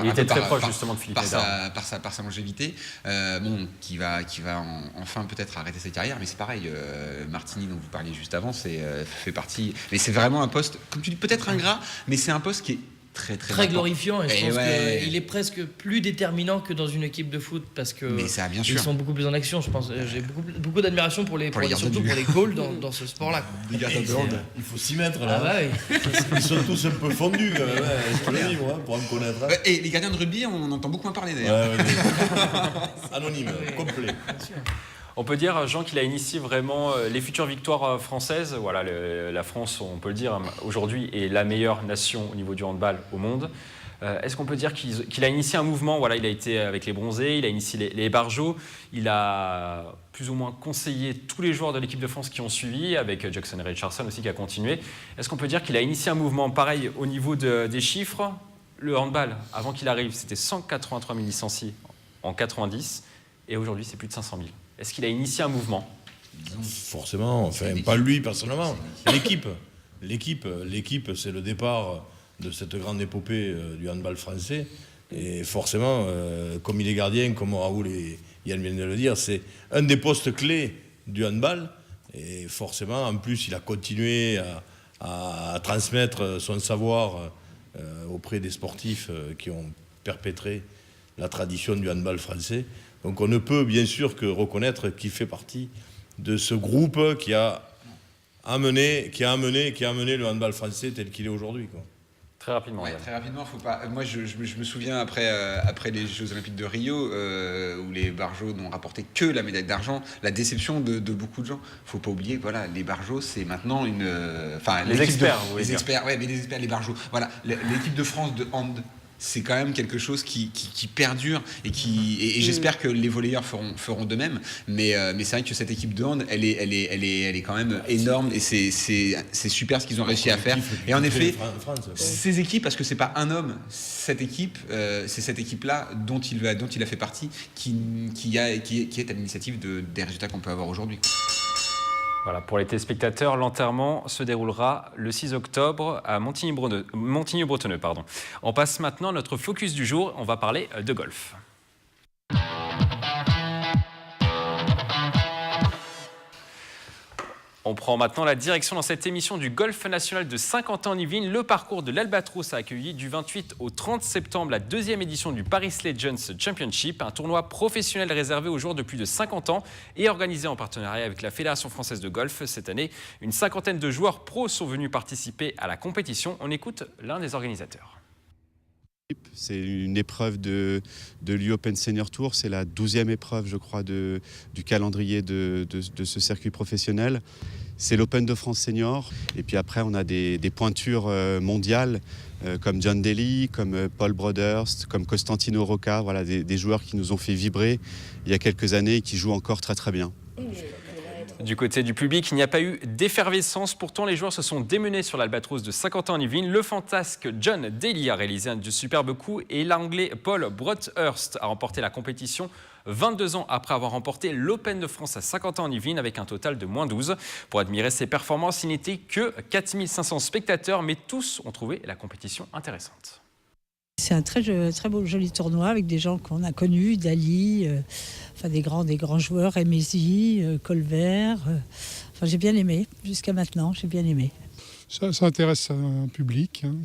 il était très proche justement de Philippe Hédard par sa longévité, qui va enfin peut-être arrêter sa carrière, mais c'est pareil. Martini dont vous parliez juste avant, fait partie, mais c'est vraiment un poste, comme tu dis, peut-être ingrat, mais c'est un poste qui est très glorifiant, et je pense qu'il est presque plus déterminant que dans une équipe de foot parce que ils sont beaucoup plus en action. Je pense, j'ai beaucoup d'admiration surtout pour les goals dans ce sport-là. Les gardiens de hand, il faut s'y mettre là. Ah ouais. Ils sont tous un peu fondus quand même, je te le dis, pour en connaître. Et les gardiens de rugby, on en entend beaucoup en parler d'ailleurs. Anonyme, complet. On peut dire, Jean, qu'il a initié vraiment les futures victoires françaises. Voilà, la France, on peut le dire, aujourd'hui est la meilleure nation au niveau du handball au monde. Est-ce qu'on peut dire qu'il a initié un mouvement? Voilà, il a été avec les Bronzés, il a initié les Barjots, il a plus ou moins conseillé tous les joueurs de l'équipe de France qui ont suivi, avec Jackson Richardson aussi qui a continué. Est-ce qu'on peut dire qu'il a initié un mouvement pareil au niveau des chiffres? Le handball, avant qu'il arrive, c'était 183 000 licenciés en 90, et aujourd'hui, c'est plus de 500 000. Est-ce qu'il a initié un mouvement? Forcément, enfin, pas lui personnellement. L'équipe, c'est le départ de cette grande épopée du handball français. Et forcément, comme il est gardien, comme Raoul et Yann viennent de le dire, c'est un des postes clés du handball. Et forcément, en plus, il a continué à transmettre son savoir auprès des sportifs qui ont perpétré la tradition du handball français. Donc on ne peut bien sûr que reconnaître qu'il fait partie de ce groupe qui a amené le handball français tel qu'il est aujourd'hui, quoi. Très rapidement. Ouais, très rapidement, faut pas. Moi, je me souviens après les Jeux Olympiques de Rio, où les Barjots n'ont rapporté que la médaille d'argent, la déception de beaucoup de gens. Faut pas oublier que voilà, les Barjots, c'est maintenant une. Les experts, les Barjots. Voilà, l'équipe de France de hand. C'est quand même quelque chose qui perdure et j'espère que les volleyeurs feront de même. Mais c'est vrai que cette équipe de hand, elle est quand même énorme et c'est super ce qu'ils ont réussi à faire. Et en effet, ces équipes, parce que c'est pas un homme, cette équipe, c'est cette équipe-là dont il a fait partie qui est à l'initiative des résultats qu'on peut avoir aujourd'hui. Voilà, pour les téléspectateurs, l'enterrement se déroulera le 6 octobre à Montigny-Bretonneux. On passe maintenant à notre focus du jour. On va parler de golf. On prend maintenant la direction dans cette émission du Golf National de Saint-Quentin-en-Yvelines. Le parcours de l'Albatros a accueilli du 28 au 30 septembre la deuxième édition du Paris Legends Championship, un tournoi professionnel réservé aux joueurs de plus de 50 ans et organisé en partenariat avec la Fédération française de golf. Cette année, une cinquantaine de joueurs pros sont venus participer à la compétition. On écoute l'un des organisateurs. C'est une épreuve de l'UOpen Senior Tour, c'est la 12e épreuve, je crois, du calendrier de ce circuit professionnel. C'est l'Open de France Senior, et puis après on a des pointures mondiales comme John Daly, comme Paul Broderst, comme Costantino Rocca, voilà, des joueurs qui nous ont fait vibrer il y a quelques années et qui jouent encore très très bien. Du côté du public, il n'y a pas eu d'effervescence. Pourtant, les joueurs se sont démenés sur l'Albatros de Saint-Quentin-en-Yvelines. Le fantasque John Daly a réalisé un superbe coup et l'Anglais Paul Broadhurst a remporté la compétition 22 ans après avoir remporté l'Open de France à Saint-Quentin-en-Yvelines avec un total de -12. Pour admirer ses performances, il n'était que 4500 spectateurs, mais tous ont trouvé la compétition intéressante. C'est un très beau, joli tournoi avec des gens qu'on a connus, Daly, des grands joueurs, Emesi, Colbert. J'ai bien aimé, jusqu'à maintenant, j'ai bien aimé. Ça intéresse un public, hein.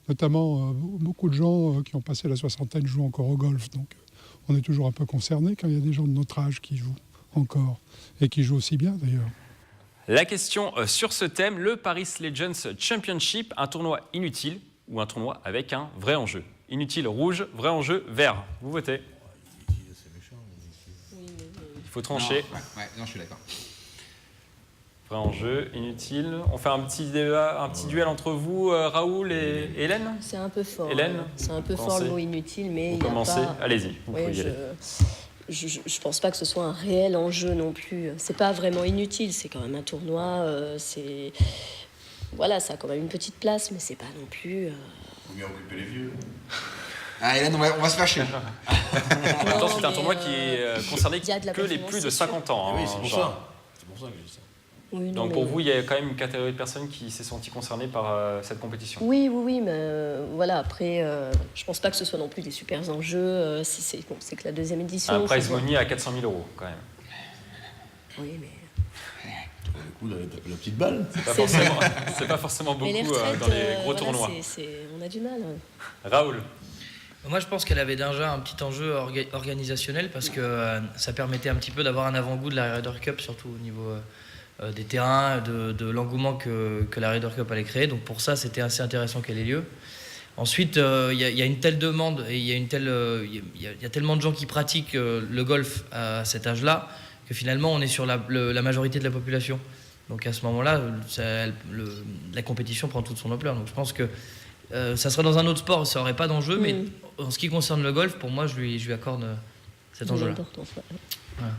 Notamment beaucoup de gens qui ont passé la soixantaine jouent encore au golf. Donc on est toujours un peu concerné quand il y a des gens de notre âge qui jouent encore et qui jouent aussi bien d'ailleurs. La question sur ce thème, le Paris Legends Championship, un tournoi inutile ou un tournoi avec un vrai enjeu. Inutile rouge, vrai enjeu vert. Vous votez. Il faut trancher. Non, je suis d'accord. Vrai enjeu, inutile. On fait un petit débat, un petit duel entre vous, Raoul et Hélène. C'est un peu fort. Hélène, c'est un peu fort le mot inutile, mais il y a pas... Allez-y, vous pouvez y aller. Je pense pas que ce soit un réel enjeu non plus. C'est pas vraiment inutile, c'est quand même un tournoi. Voilà, ça a quand même une petite place, mais c'est pas non plus... Faut bien occuper les vieux. Ah, Hélène, on va se fâcher. En même temps, c'est un tournoi qui est concerné il y a de la que les performance, plus de c'est 50 ans. Oui, hein, c'est pour Charles. ça. C'est pour ça que je dis ça. Oui, non, Donc mais- pour vous, il y a quand même une catégorie de personnes qui s'est sentie concernée par cette compétition. Oui, mais voilà, après, je pense pas que ce soit non plus des super enjeux. C'est que la deuxième édition. Un prize faut voir. money à 400 000 € quand même. Oui, mais. Du coup, d'aller taper la petite balle. C'est pas forcément beaucoup Mais les retraites, dans les gros voilà, tournois. on a du mal. Raoul. Moi, je pense qu'elle avait déjà un petit enjeu organisationnel parce que ça permettait un petit peu d'avoir un avant-goût de la Ryder Cup, surtout au niveau des terrains, de l'engouement que la Ryder Cup allait créer. Donc pour ça, c'était assez intéressant qu'elle ait lieu. Ensuite, il y a une telle demande et il y a tellement de gens qui pratiquent le golf à cet âge-là que finalement, on est sur la majorité de la population. Donc à ce moment-là, la compétition prend toute son ampleur. Donc je pense que ça serait dans un autre sport, ça n'aurait pas d'enjeu, mais en ce qui concerne le golf, pour moi, je lui accorde cet enjeu-là. Voilà.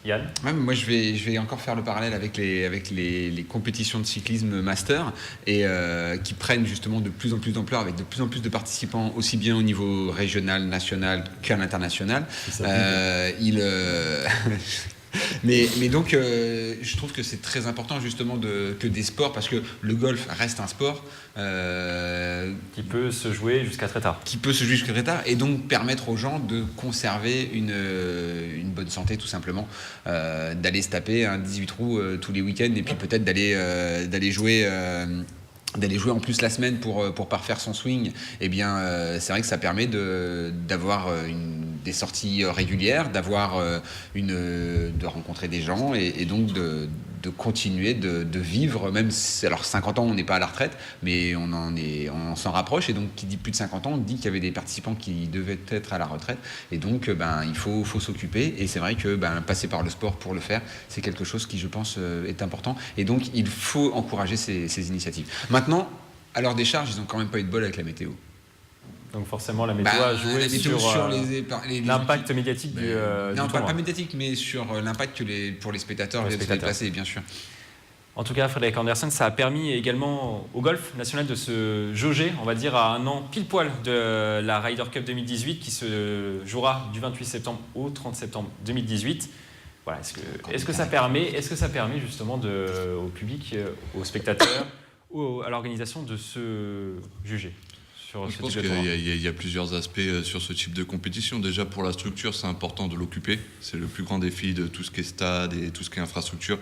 Yann. Ouais, moi, je vais encore faire le parallèle avec les compétitions de cyclisme master et qui prennent justement de plus en plus d'ampleur avec de plus en plus de participants, aussi bien au niveau régional, national qu'à l'international. Mais donc, je trouve que c'est très important justement que des sports, parce que le golf reste un sport qui peut se jouer jusqu'à très tard. Et donc permettre aux gens de conserver une bonne santé tout simplement, d'aller se taper un 18 trous tous les week-ends et puis peut-être d'aller jouer en plus la semaine pour parfaire son swing. Eh bien, c'est vrai que ça permet d'avoir des sorties régulières, de rencontrer des gens et donc de continuer de vivre, même si, alors 50 ans on n'est pas à la retraite, mais on s'en rapproche, et donc qui dit plus de 50 ans, on dit qu'il y avait des participants qui devaient être à la retraite, et donc il faut s'occuper, et c'est vrai que passer par le sport pour le faire, c'est quelque chose qui, je pense, est important, et donc il faut encourager ces initiatives. Maintenant, à leur décharge, ils n'ont quand même pas eu de bol avec la météo. Donc forcément, la météo a joué sur l'impact médiatique du non, tournoi. pas médiatique, mais sur l'impact pour les spectateurs viennent se déplacer, bien sûr. En tout cas, Frédéric Andersen, ça a permis également au golf national de se jauger, on va dire, à un an pile poil de la Ryder Cup 2018 qui se jouera du 28 septembre au 30 septembre 2018. Voilà, est-ce que ça permet justement au public, aux spectateurs, à l'organisation de se juger? Je pense qu'il y a plusieurs aspects sur ce type de compétition. Déjà, pour la structure, c'est important de l'occuper. C'est le plus grand défi de tout ce qui est stade et tout ce qui est infrastructure.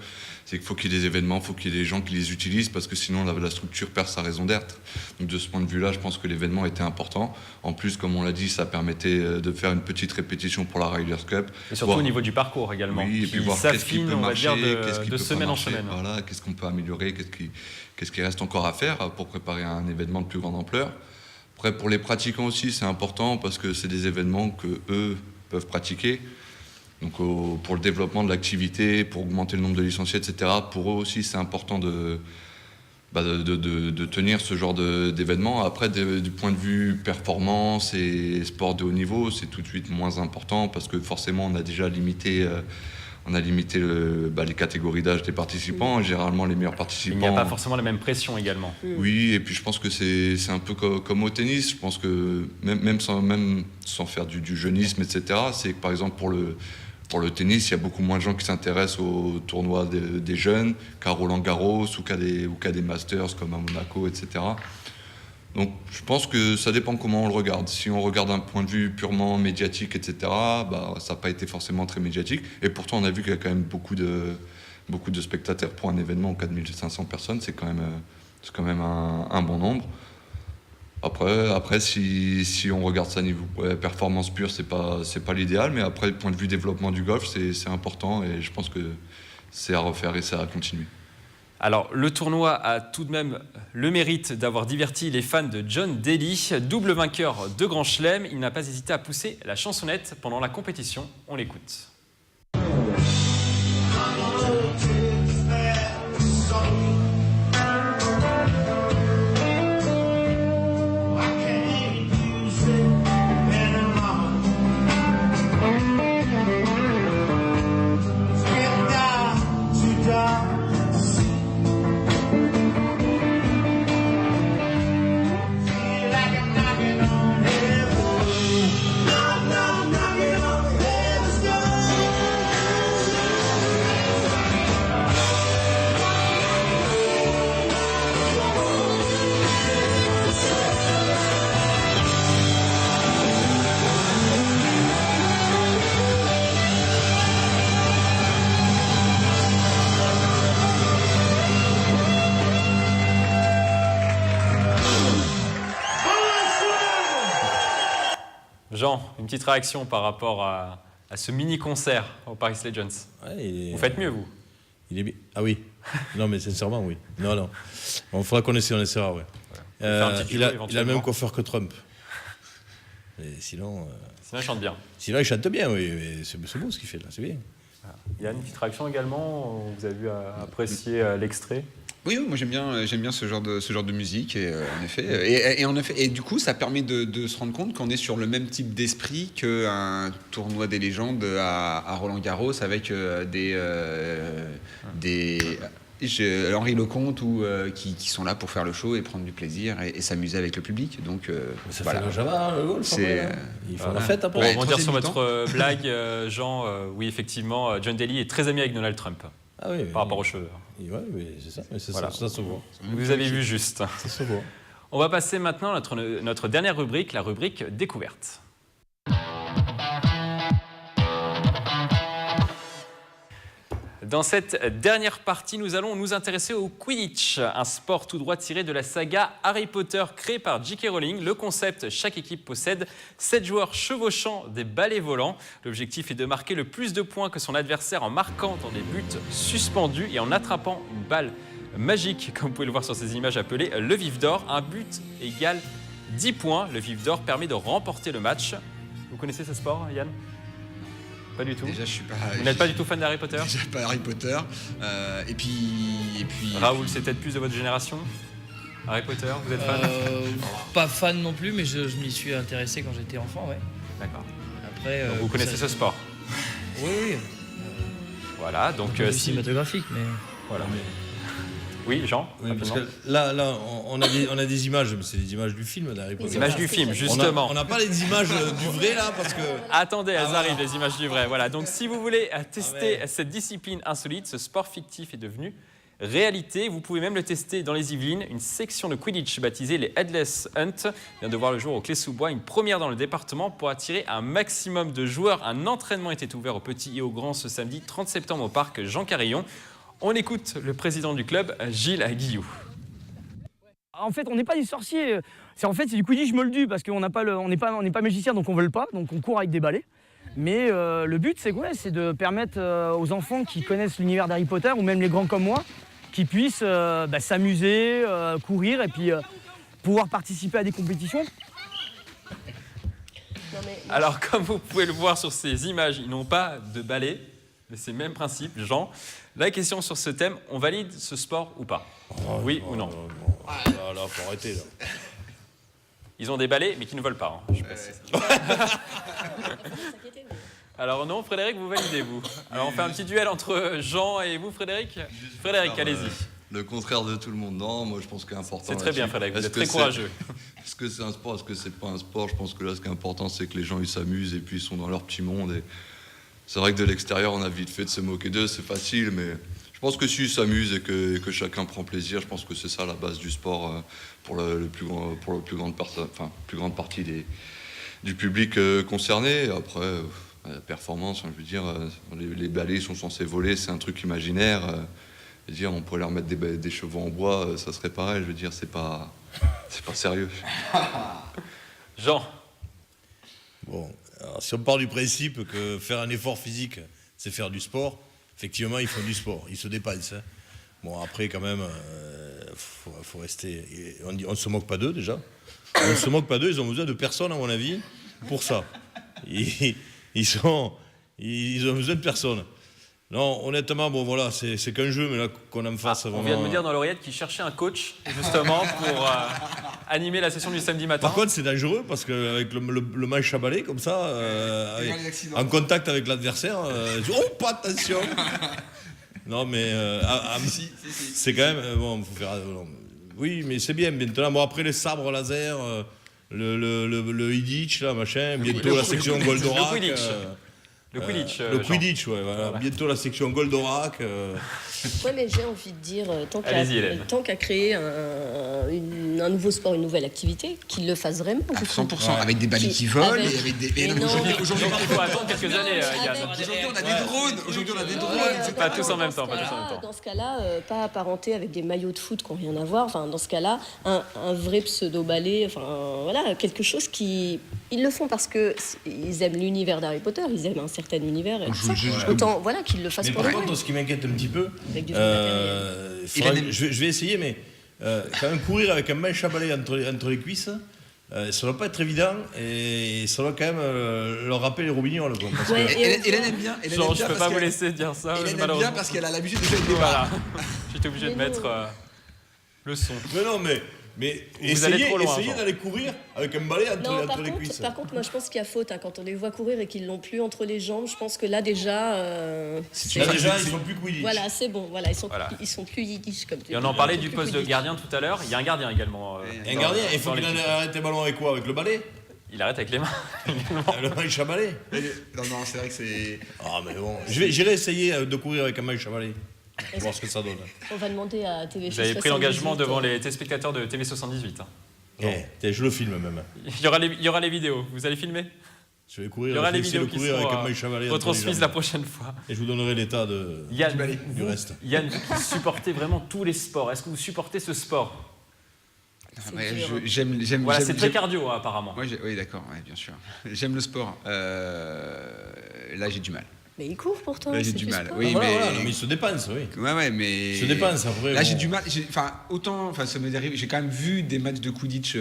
C'est qu'il faut qu'il y ait des événements, il faut qu'il y ait des gens qui les utilisent, parce que sinon la structure perd sa raison d'être. Donc de ce point de vue-là, je pense que l'événement était important. En plus, comme on l'a dit, ça permettait de faire une petite répétition pour la Ryder Cup. Et surtout au niveau du parcours également. Oui, et puis voir qu'est-ce qui peut marcher, qu'est-ce qui peut semaine en semaine. Voilà, qu'est-ce qu'on peut améliorer, qu'est-ce qui reste encore à faire pour préparer un événement de plus grande ampleur. Après, pour les pratiquants aussi, c'est important parce que c'est des événements qu'eux peuvent pratiquer. Donc, pour le développement de l'activité, pour augmenter le nombre de licenciés, etc., pour eux aussi, c'est important de tenir ce genre d'événements. Après, du point de vue performance et sport de haut niveau, c'est tout de suite moins important parce que forcément, on a déjà limité... les catégories d'âge des participants, généralement les meilleurs participants. Il n'y a pas forcément la même pression également. Oui, et puis je pense que c'est un peu comme au tennis. Je pense que même sans faire du jeunisme, etc., c'est que par exemple pour le tennis, il y a beaucoup moins de gens qui s'intéressent aux tournois des jeunes qu'à Roland-Garros ou qu'à des Masters comme à Monaco, etc. Donc je pense que ça dépend comment on le regarde. Si on regarde d'un point de vue purement médiatique, etc., ça n'a pas été forcément très médiatique. Et pourtant, on a vu qu'il y a quand même beaucoup de spectateurs pour un événement en 4500 personnes. C'est quand même un bon nombre. Après si on regarde ça niveau performance pure, c'est pas l'idéal. Mais après, du point de vue développement du golf, c'est important. Et je pense que c'est à refaire et c'est à continuer. Alors, le tournoi a tout de même le mérite d'avoir diverti les fans de John Daly, double vainqueur de Grand Chelem. Il n'a pas hésité à pousser la chansonnette pendant la compétition. On l'écoute. Knocking on heaven. Jean, une petite réaction par rapport à ce mini-concert au Paris Legends. Ouais, vous faites mieux, vous? Ah oui. Non, mais sincèrement, oui. Non. Il faudra qu'on essaiera, ouais. Il a le même coiffeur que Trump. Et sinon... Sinon, il chante bien. Sinon, il chante bien, oui. Mais c'est beau ce qu'il fait, là. C'est bien. Yann, une petite réaction également? Vous avez apprécié l'extrait? Oui, moi j'aime bien ce genre de musique, et, en effet, et du coup ça permet de se rendre compte qu'on est sur le même type d'esprit qu'un tournoi des légendes à Roland-Garros avec Henri Lecomte qui sont là pour faire le show et prendre du plaisir et s'amuser avec le public. Donc ça voilà. fait le Java, le golf. Ils font la fête après. Pour rebondir sur votre blague, Jean, oui effectivement, John Daly est très ami avec Donald Trump. Ah oui, par rapport aux cheveux. Oui, c'est ça. Mais voilà. ça se voit. Vous avez vu juste. Ça se voit. On va passer maintenant à notre dernière rubrique, la rubrique découverte. Dans cette dernière partie, nous allons nous intéresser au Quidditch, un sport tout droit tiré de la saga Harry Potter créé par J.K. Rowling. Le concept, chaque équipe possède 7 joueurs chevauchant des balais volants. L'objectif est de marquer le plus de points que son adversaire en marquant dans des buts suspendus et en attrapant une balle magique, comme vous pouvez le voir sur ces images appelées le vif d'or. Un but égale 10 points. Le vif d'or permet de remporter le match. Vous connaissez ce sport, Yann ? Pas du tout. Déjà, je suis pas. Vous n'êtes pas du tout fan d'Harry Potter? Déjà pas Harry Potter. Et puis. Raoul, c'est peut-être plus de votre génération. Harry Potter, vous êtes fan? Pas fan non plus, mais je m'y suis intéressé quand j'étais enfant, ouais. D'accord. Après. Donc vous connaissez ce sport? Oui. Voilà, donc. Cinématographique, mais. Voilà. Oui, Jean. Oui, parce que là, on a des images, mais c'est des images du film d'Harry Potter. Les images du film, justement. On n'a pas les images du vrai là, parce que. Attendez, elles arrivent, les images du vrai. Voilà. Donc, si vous voulez tester cette discipline insolite, ce sport fictif est devenu réalité. Vous pouvez même le tester dans les Yvelines. Une section de Quidditch baptisée les Headless Hunt vient de voir le jour au Clé-sous-Bois, une première dans le département pour attirer un maximum de joueurs. Un entraînement était ouvert aux petits et aux grands ce samedi 30 septembre au parc Jean Carillon. On écoute le président du club, Gilles Guillou. En fait, on n'est pas des sorciers. C'est du Quidditch moldu parce qu'on n'est pas magicien, donc on ne vole pas, donc on court avec des balais. Mais le but, c'est quoi? C'est de permettre aux enfants qui connaissent l'univers d'Harry Potter, ou même les grands comme moi, qui puissent s'amuser, courir et puis pouvoir participer à des compétitions. Alors, comme vous pouvez le voir sur ces images, ils n'ont pas de balai, mais c'est le même principe, Jean. La question sur ce thème, on valide ce sport ou pas? Oui ou non? Là, faut arrêter, là. Ils ont des balais, mais qui ne volent pas, hein, je précise. Alors non, Frédéric, vous validez, vous. Alors on fait un petit duel entre Jean et vous, Frédéric. Frédéric, allez-y. Le contraire de tout le monde. Non, moi je pense qu'il est important. C'est très bien, Frédéric, vous êtes très courageux. Est-ce que c'est un sport? Est-ce que c'est pas un sport? Je pense que là, ce qui est important, c'est que les gens ils s'amusent et puis ils sont dans leur petit monde. Et c'est vrai que de l'extérieur, on a vite fait de se moquer d'eux, c'est facile, mais je pense que s'ils s'amusent et que chacun prend plaisir, je pense que c'est ça la base du sport pour la plus grande partie du public concerné. Après, la performance, je veux dire, les balais sont censés voler, c'est un truc imaginaire. Je veux dire, on pourrait leur mettre des chevaux en bois, ça serait pareil. Je veux dire, c'est pas sérieux. Jean. Bon, alors, si on part du principe que faire un effort physique, c'est faire du sport, effectivement, ils font du sport, ils se dépensent. Hein. Bon, après, quand même, faut rester. On ne se moque pas d'eux, déjà. On ne se moque pas d'eux, ils ont besoin de personne, à mon avis, pour ça. Ils ont besoin de personne. Non, honnêtement, bon voilà, c'est qu'un jeu, mais là qu'on en face. On vient de me dire dans l'oreillette qu'il cherchait un coach, justement, pour animer la session du samedi matin. Par contre, c'est dangereux, parce qu'avec le manche à balai, comme ça, en contact avec l'adversaire, oh, pas attention. Non, mais c'est quand même, bon, faut faire. Oui, mais c'est bien, maintenant. Bon, après les sabres laser, le Quidditch, là, machin, bientôt la section Goldorak. Le Quidditch. Le Quidditch, ouais, voilà. Bientôt la section Goldorak. Ouais, mais j'ai envie de dire, tant qu'à créer un nouveau sport, une nouvelle activité, qu'ils le fassent vraiment. 100%, avec des balais qui volent et avec des. Mais non, aujourd'hui, il faut attendre quelques années, Yann. Aujourd'hui, on a des drones. Aujourd'hui, on a des drones. C'est pas tous en même temps. Dans ce cas-là, pas apparenté avec des maillots de foot qui n'ont rien à voir. Enfin, dans ce cas-là, un vrai pseudo-balai, enfin, voilà, quelque chose qui ils le font parce qu'ils aiment l'univers d'Harry Potter, ils aiment un certain univers. Et tout ça. Voilà. Autant voilà, qu'ils le fassent Mais pour par le contre, vrai. ce qui m'inquiète un petit peu, Avec du matériel. je vais essayer, mais quand même courir avec un manche à balai entre les cuisses, ça ne doit pas être évident et ça doit quand même leur rappeler les robignoles. Quoi, parce Ouais, que... Hélène aime bien. Hélène Genre, aime je bien peux parce pas vous qu'elle- laisser dire ça, Hélène aime malheureusement. bien parce qu'elle a l'habitude de faire le départ. Voilà. J'étais obligé de mettre le son. Mais non, mais Vous allez trop loin, essayez genre. d'aller courir avec un balai Non, entre les cuisses. par contre, moi je pense qu'il y a faute hein, quand on les voit courir et qu'ils l'ont plus entre les jambes. Je pense que là déjà, Là, déjà, ils sont plus Quidditch. voilà, c'est bon. Voilà, Voilà. ils sont plus yiddish comme tu Et on dis. en parlait Ils sont du plus poste de Quidditch. gardien tout à l'heure. Il y a un gardien également. Un gardien, il faut dans qu'il l'équipe. arrête les ballons avec quoi? Avec le balai? Il arrête avec les mains. Le manche à balai? Non, c'est vrai que c'est. Ah, mais bon. J'irai essayer de courir avec un manche à balai. On va voir ce que ça donne. On va demander à TV. Vous avez pris l'engagement devant les téléspectateurs de TV78. Je le filme même. Il y aura les vidéos. Vous allez filmer? Je vais courir, Il y aura je vais les essayer de vidéos qui courir avec un seront manche à balai. entre les retransmises jambes. la prochaine fois. Et je vous donnerai l'état du reste. Yann, vous supportez vraiment tous les sports. Est-ce que vous supportez ce sport? Ouais, j'aime. Voilà, j'aime- c'est très j'aime- cardio apparemment. Oui, d'accord, ouais, bien sûr. J'aime le sport. Là, j'ai du mal. Mais il court pourtant. Là, j'ai c'est du du mal. sport. Oui, Voilà, mais. voilà, non, mais il se dépense, oui. Ouais, mais. Il se dépense après. Là, bon. j'ai du mal. Autant, ça m'est arrivé. J'ai quand même vu des matchs de Quidditch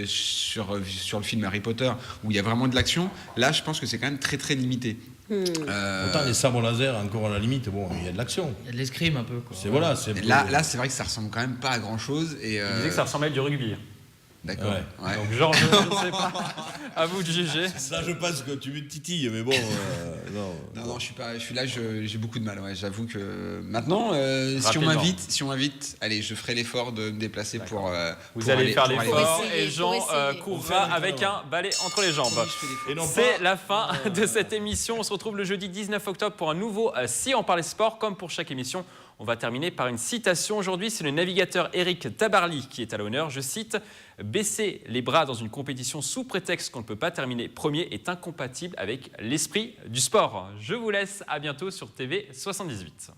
sur le film Harry Potter où il y a vraiment de l'action. Là, je pense que c'est quand même très très limité. Autant les sabres laser, encore à la limite, bon, il y a de l'action. Il y a de l'escrime un peu. Quoi. C'est voilà, c'est. Là, c'est vrai que ça ressemble quand même pas à grand chose. Et Il disait que ça ressemblait à du rugby. D'accord. Ouais. Donc Georges, je ne sais pas. À vous de juger. Ça, je pense que tu me titilles, mais bon, non. Non, je suis là, j'ai beaucoup de mal. Ouais, j'avoue que maintenant, si on m'invite, allez, je ferai l'effort de me déplacer pour. Vous allez faire l'effort essayer, et Jean pour essayer. courra avec un balai entre les jambes. Et non C'est pas- la fin de cette émission. On se retrouve le jeudi 19 octobre pour un nouveau Si on parlait sport. Comme pour chaque émission, on va terminer par une citation. Aujourd'hui, c'est le navigateur Éric Tabarly qui est à l'honneur. Je cite: « Baisser les bras dans une compétition sous prétexte qu'on ne peut pas terminer premier est incompatible avec l'esprit du sport ». Je vous laisse, à bientôt sur TV78.